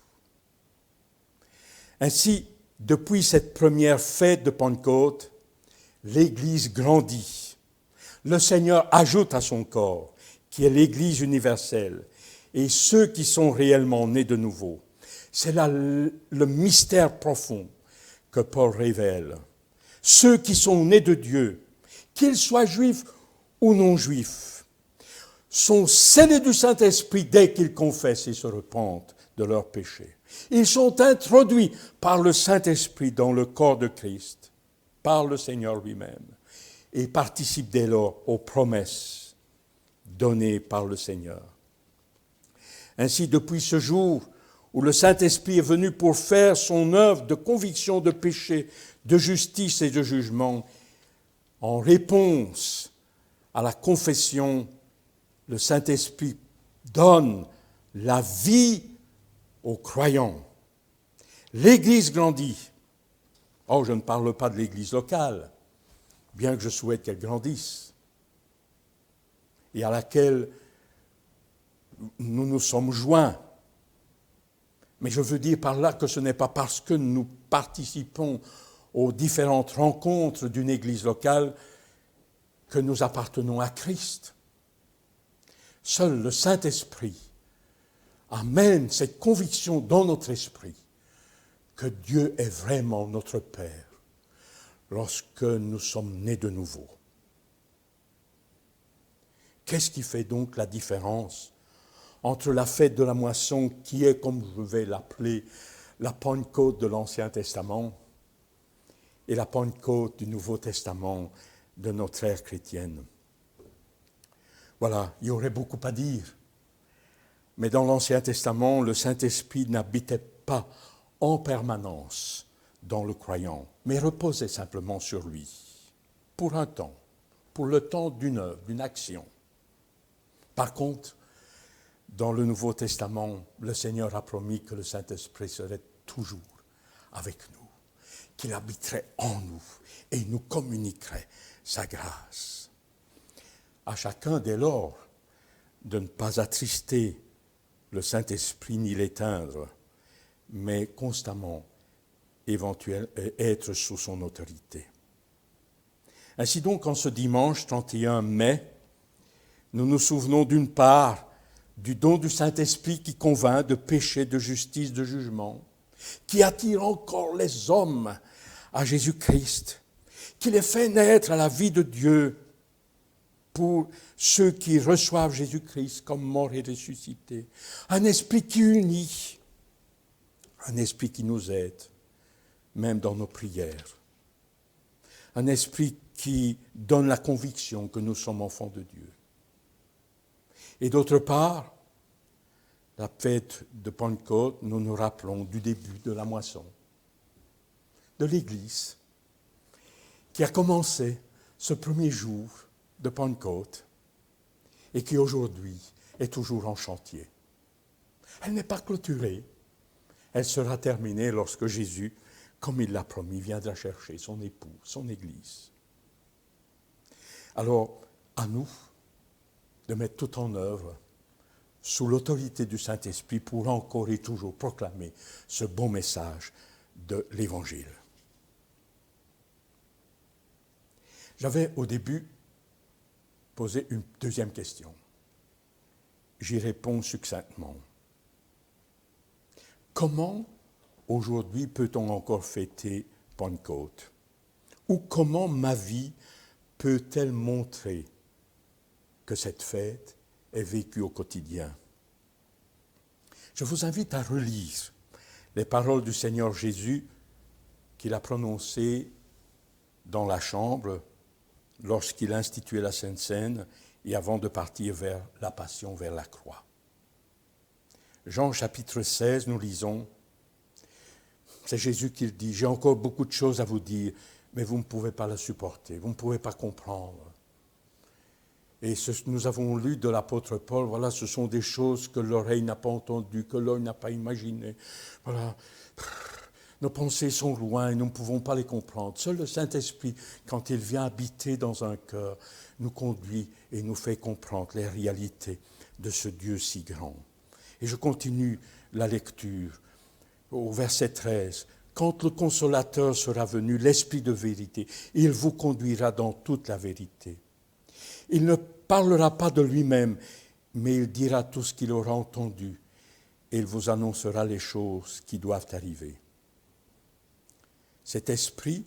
Ainsi, depuis cette première fête de Pentecôte, l'Église grandit. Le Seigneur ajoute à son corps, qui est l'Église universelle, et ceux qui sont réellement nés de nouveau. C'est là le mystère profond que Paul révèle. Ceux qui sont nés de Dieu, qu'ils soient juifs ou non juifs, sont scellés du Saint-Esprit dès qu'ils confessent et se repentent de leurs péchés. Ils sont introduits par le Saint-Esprit dans le corps de Christ, par le Seigneur lui-même, et participent dès lors aux promesses données par le Seigneur. Ainsi, depuis ce jour où le Saint-Esprit est venu pour faire son œuvre de conviction de péché, de justice et de jugement, en réponse à la confession, le Saint-Esprit donne la vie aux croyants. L'Église grandit. Oh, je ne parle pas de l'Église locale, bien que je souhaite qu'elle grandisse, et à laquelle nous nous sommes joints. Mais je veux dire par là que ce n'est pas parce que nous participons aux différentes rencontres d'une Église locale que nous appartenons à Christ. Seul le Saint-Esprit amène cette conviction dans notre esprit que Dieu est vraiment notre Père lorsque nous sommes nés de nouveau. Qu'est-ce qui fait donc la différence entre la fête de la moisson, qui est, comme je vais l'appeler, la Pentecôte de l'Ancien Testament, et la Pentecôte du Nouveau Testament de notre ère chrétienne? Voilà, il y aurait beaucoup à dire. Mais dans l'Ancien Testament, le Saint-Esprit n'habitait pas en permanence dans le croyant, mais reposait simplement sur lui, pour un temps, pour le temps d'une œuvre, d'une action. Par contre, dans le Nouveau Testament, le Seigneur a promis que le Saint-Esprit serait toujours avec nous, qu'il habiterait en nous et nous communiquerait sa grâce. À chacun dès lors de ne pas attrister le Saint-Esprit ni l'éteindre, mais constamment être sous son autorité. Ainsi donc, en ce dimanche 31 mai, nous nous souvenons d'une part du don du Saint-Esprit qui convainc de péché, de justice, de jugement, qui attire encore les hommes à Jésus-Christ, qui les fait naître à la vie de Dieu pour ceux qui reçoivent Jésus-Christ comme mort et ressuscité. Un esprit qui unit, un esprit qui nous aide, même dans nos prières. Un esprit qui donne la conviction que nous sommes enfants de Dieu. Et d'autre part, la fête de Pentecôte, nous nous rappelons du début de la moisson, de l'Église, qui a commencé ce premier jour de Pentecôte et qui aujourd'hui est toujours en chantier. Elle n'est pas clôturée, elle sera terminée lorsque Jésus, comme il l'a promis, viendra chercher son époux, son Église. Alors, à nous de mettre tout en œuvre sous l'autorité du Saint-Esprit pour encore et toujours proclamer ce bon message de l'Évangile. J'avais au début posé une deuxième question. J'y réponds succinctement. Comment aujourd'hui peut-on encore fêter Pentecôte? Ou comment ma vie peut-elle montrer que cette fête est vécue au quotidien? Je vous invite à relire les paroles du Seigneur Jésus qu'il a prononcées dans la chambre lorsqu'il a institué la Sainte Seine et avant de partir vers la Passion, vers la croix. Jean chapitre 16, nous lisons, c'est Jésus qui dit, « J'ai encore beaucoup de choses à vous dire, mais vous ne pouvez pas la supporter, vous ne pouvez pas comprendre. » Et nous avons lu de l'apôtre Paul, voilà, ce sont des choses que l'oreille n'a pas entendues, que l'œil n'a pas imaginées. Voilà, nos pensées sont loin et nous ne pouvons pas les comprendre. Seul le Saint-Esprit, quand il vient habiter dans un cœur, nous conduit et nous fait comprendre les réalités de ce Dieu si grand. Et je continue la lecture au verset 13. « Quand le Consolateur sera venu, l'Esprit de vérité, il vous conduira dans toute la vérité. Il ne parlera pas de lui-même, mais il dira tout ce qu'il aura entendu et il vous annoncera les choses qui doivent arriver. Cet Esprit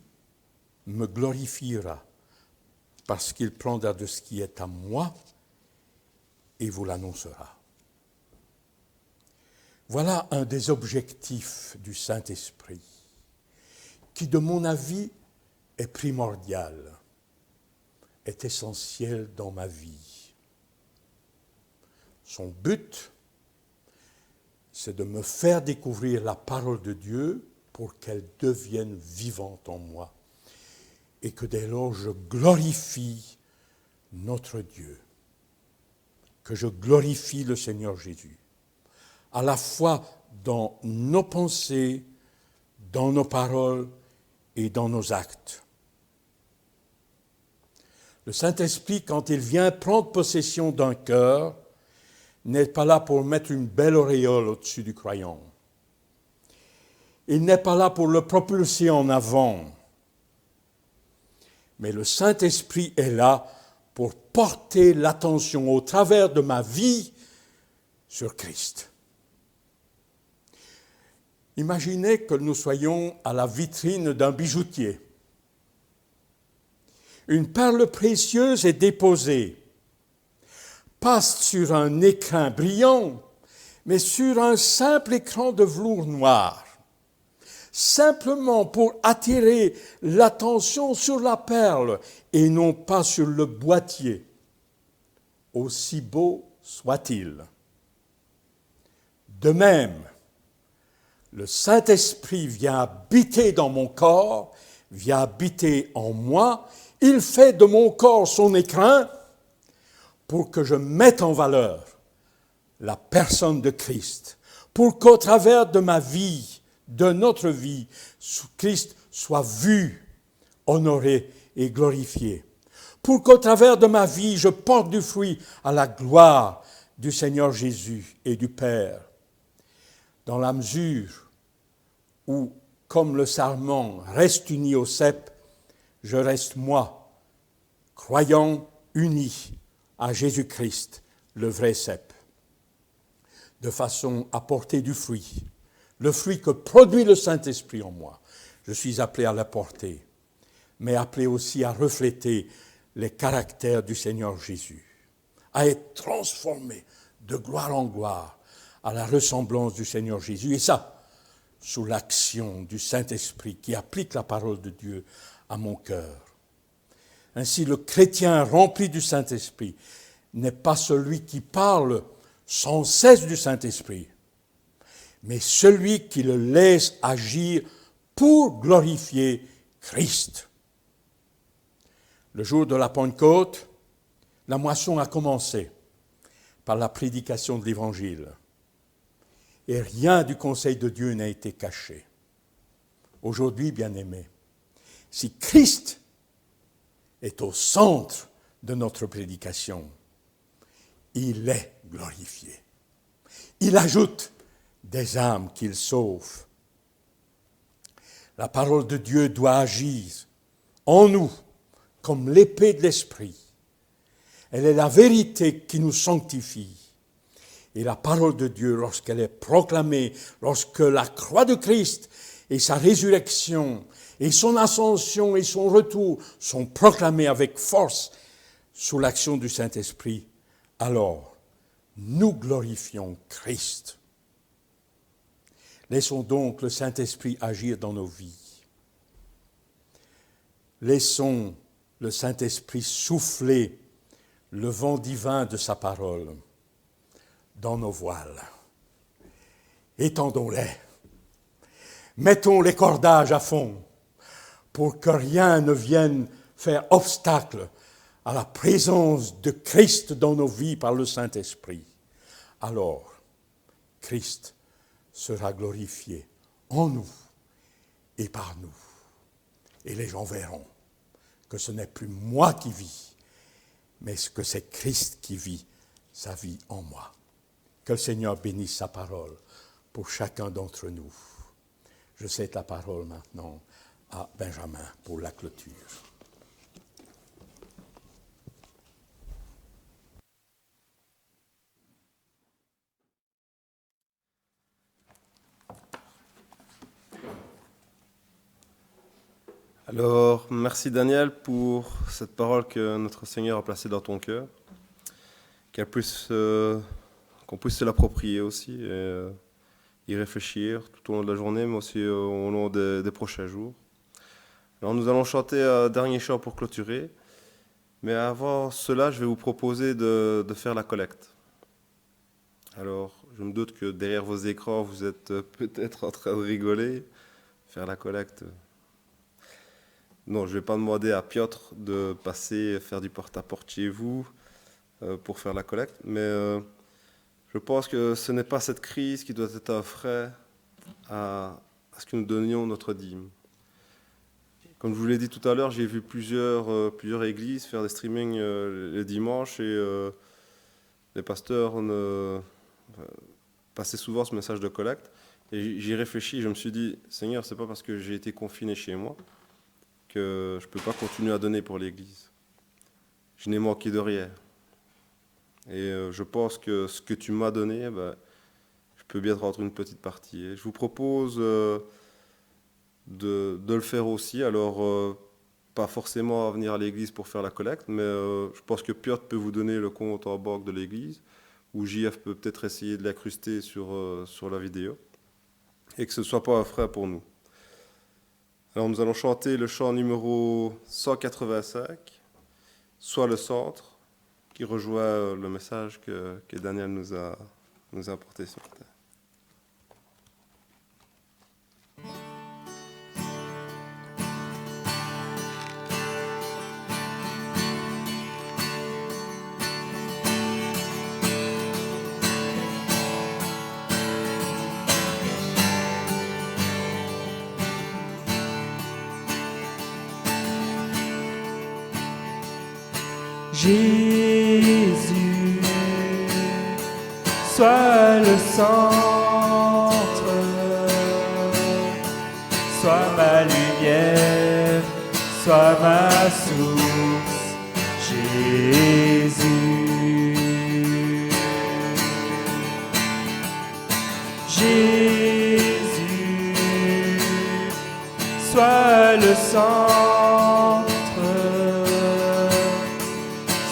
me glorifiera parce qu'il prendra de ce qui est à moi et vous l'annoncera. » Voilà un des objectifs du Saint-Esprit, qui, de mon avis, est primordial, est essentiel dans ma vie. Son but, c'est de me faire découvrir la parole de Dieu pour qu'elle devienne vivante en moi et que dès lors je glorifie notre Dieu, que je glorifie le Seigneur Jésus, à la fois dans nos pensées, dans nos paroles et dans nos actes. Le Saint-Esprit, quand il vient prendre possession d'un cœur, n'est pas là pour mettre une belle auréole au-dessus du croyant. Il n'est pas là pour le propulser en avant. Mais le Saint-Esprit est là pour porter l'attention au travers de ma vie sur Christ. Imaginez que nous soyons à la vitrine d'un bijoutier. Une perle précieuse est déposée, passe sur un écrin brillant, mais sur un simple écran de velours noir, simplement pour attirer l'attention sur la perle et non pas sur le boîtier, aussi beau soit-il. De même, le Saint-Esprit vient habiter dans mon corps, vient habiter en moi. Il fait de mon corps son écrin pour que je mette en valeur la personne de Christ, pour qu'au travers de ma vie, de notre vie, Christ soit vu, honoré et glorifié. Pour qu'au travers de ma vie, je porte du fruit à la gloire du Seigneur Jésus et du Père. Dans la mesure où, comme le sarment reste uni au cep, je reste moi, croyant uni à Jésus-Christ, le vrai cep, de façon à porter du fruit, le fruit que produit le Saint-Esprit en moi. Je suis appelé à l'apporter, mais appelé aussi à refléter les caractères du Seigneur Jésus, à être transformé de gloire en gloire à la ressemblance du Seigneur Jésus. Et ça, sous l'action du Saint-Esprit qui applique la parole de Dieu à mon cœur. Ainsi, le chrétien rempli du Saint-Esprit n'est pas celui qui parle sans cesse du Saint-Esprit, mais celui qui le laisse agir pour glorifier Christ. Le jour de la Pentecôte, la moisson a commencé par la prédication de l'Évangile. Et rien du conseil de Dieu n'a été caché. Aujourd'hui, bien-aimés, si Christ est au centre de notre prédication, il est glorifié. Il ajoute des âmes qu'il sauve. La parole de Dieu doit agir en nous comme l'épée de l'Esprit. Elle est la vérité qui nous sanctifie. Et la parole de Dieu, lorsqu'elle est proclamée, lorsque la croix de Christ et sa résurrection et son ascension et son retour sont proclamés avec force sous l'action du Saint-Esprit, alors nous glorifions Christ. Laissons donc le Saint-Esprit agir dans nos vies. Laissons le Saint-Esprit souffler le vent divin de sa parole dans nos voiles. Étendons-les. Mettons les cordages à fond pour que rien ne vienne faire obstacle à la présence de Christ dans nos vies par le Saint-Esprit. Alors, Christ sera glorifié en nous et par nous. Et les gens verront que ce n'est plus moi qui vis, mais que c'est Christ qui vit sa vie en moi. Que le Seigneur bénisse sa parole pour chacun d'entre nous. Je cède la parole maintenant à Benjamin pour la clôture. Alors, merci Daniel pour cette parole que notre Seigneur a placée dans ton cœur, qu'on puisse se l'approprier aussi et y réfléchir tout au long de la journée, mais aussi au long des prochains jours. Alors, nous allons chanter un dernier chant pour clôturer, mais avant cela, je vais vous proposer de faire la collecte. Alors, je me doute que derrière vos écrans, vous êtes peut-être en train de rigoler. Faire la collecte... Non, je ne vais pas demander à Piotr de passer, faire du porte-à-porte chez vous pour faire la collecte, mais je pense que ce n'est pas cette crise qui doit être un frein à ce que nous donnions notre dîme. Comme je vous l'ai dit tout à l'heure, j'ai vu plusieurs églises faire des streamings les dimanches et les pasteurs passaient souvent ce message de collecte. Et j'y réfléchis, je me suis dit, Seigneur, c'est pas parce que j'ai été confiné chez moi que je ne peux pas continuer à donner pour l'Église. Je n'ai manqué de rien. Et je pense que ce que tu m'as donné, je peux bien te rendre une petite partie. Et je vous propose de le faire aussi. Alors, pas forcément à venir à l'Église pour faire la collecte, mais je pense que Piotr peut vous donner le compte en banque de l'Église, ou JF peut peut-être essayer de l'incruster sur la vidéo, et que ce ne soit pas un frein pour nous. Alors nous allons chanter le chant numéro 185, soit le centre, qui rejoint le message que Daniel nous a apporté ce matin. Jésus, sois le centre, sois ma lumière, sois ma source, Jésus. Jésus, sois le centre,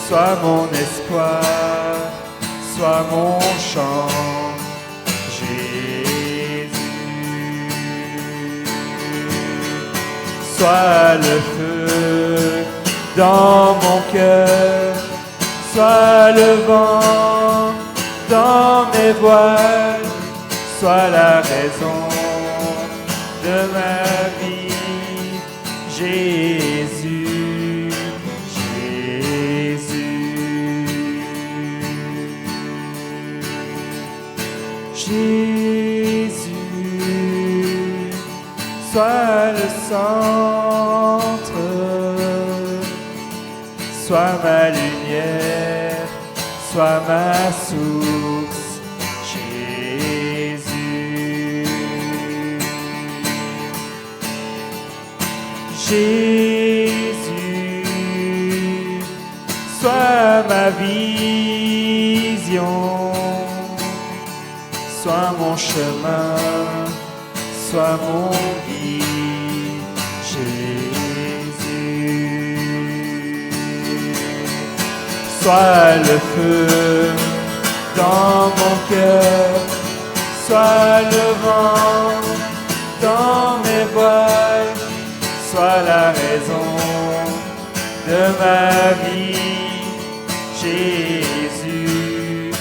sois mon espoir, sois mon chant, Jésus. Sois le feu dans mon cœur, sois le vent dans mes voiles, sois la raison de ma vie, Jésus, Jésus. Jésus, sois le centre, sois ma lumière, sois ma source, Jésus. Jésus, sois ma vision, sois mon chemin, sois mon guide, Jésus. Sois le feu dans mon cœur, sois le vent dans mes voiles, sois la raison de ma vie, Jésus,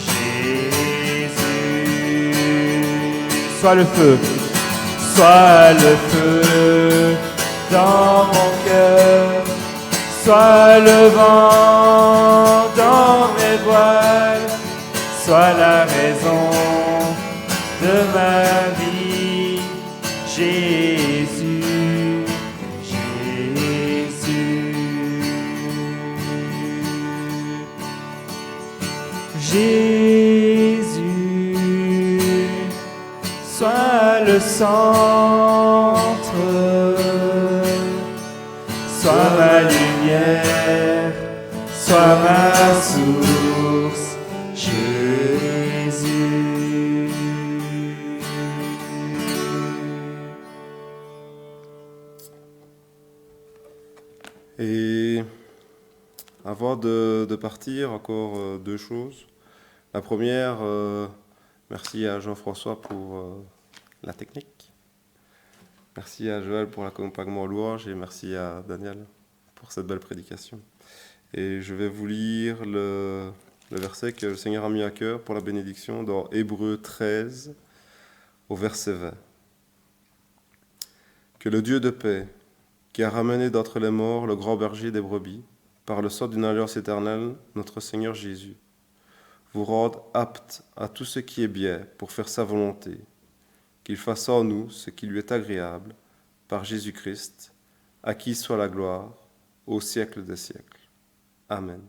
Jésus. Sois le feu dans mon cœur, sois le vent dans mes voiles, sois la raison de ma vie, Jésus, Jésus. Jésus, sois le centre, sois ma lumière, sois ma source, Jésus. Et avant de partir, encore deux choses. La première, merci à Jean-François pour la technique. Merci à Joël pour l'accompagnement en louange et merci à Daniel pour cette belle prédication. Et je vais vous lire le verset que le Seigneur a mis à cœur pour la bénédiction dans Hébreux 13 au verset 20. Que le Dieu de paix, qui a ramené d'entre les morts le grand berger des brebis, par le sang d'une alliance éternelle, notre Seigneur Jésus, vous rende apte à tout ce qui est bien pour faire sa volonté, qu'il fasse en nous ce qui lui est agréable, par Jésus-Christ, à qui soit la gloire au siècle des siècles. Amen.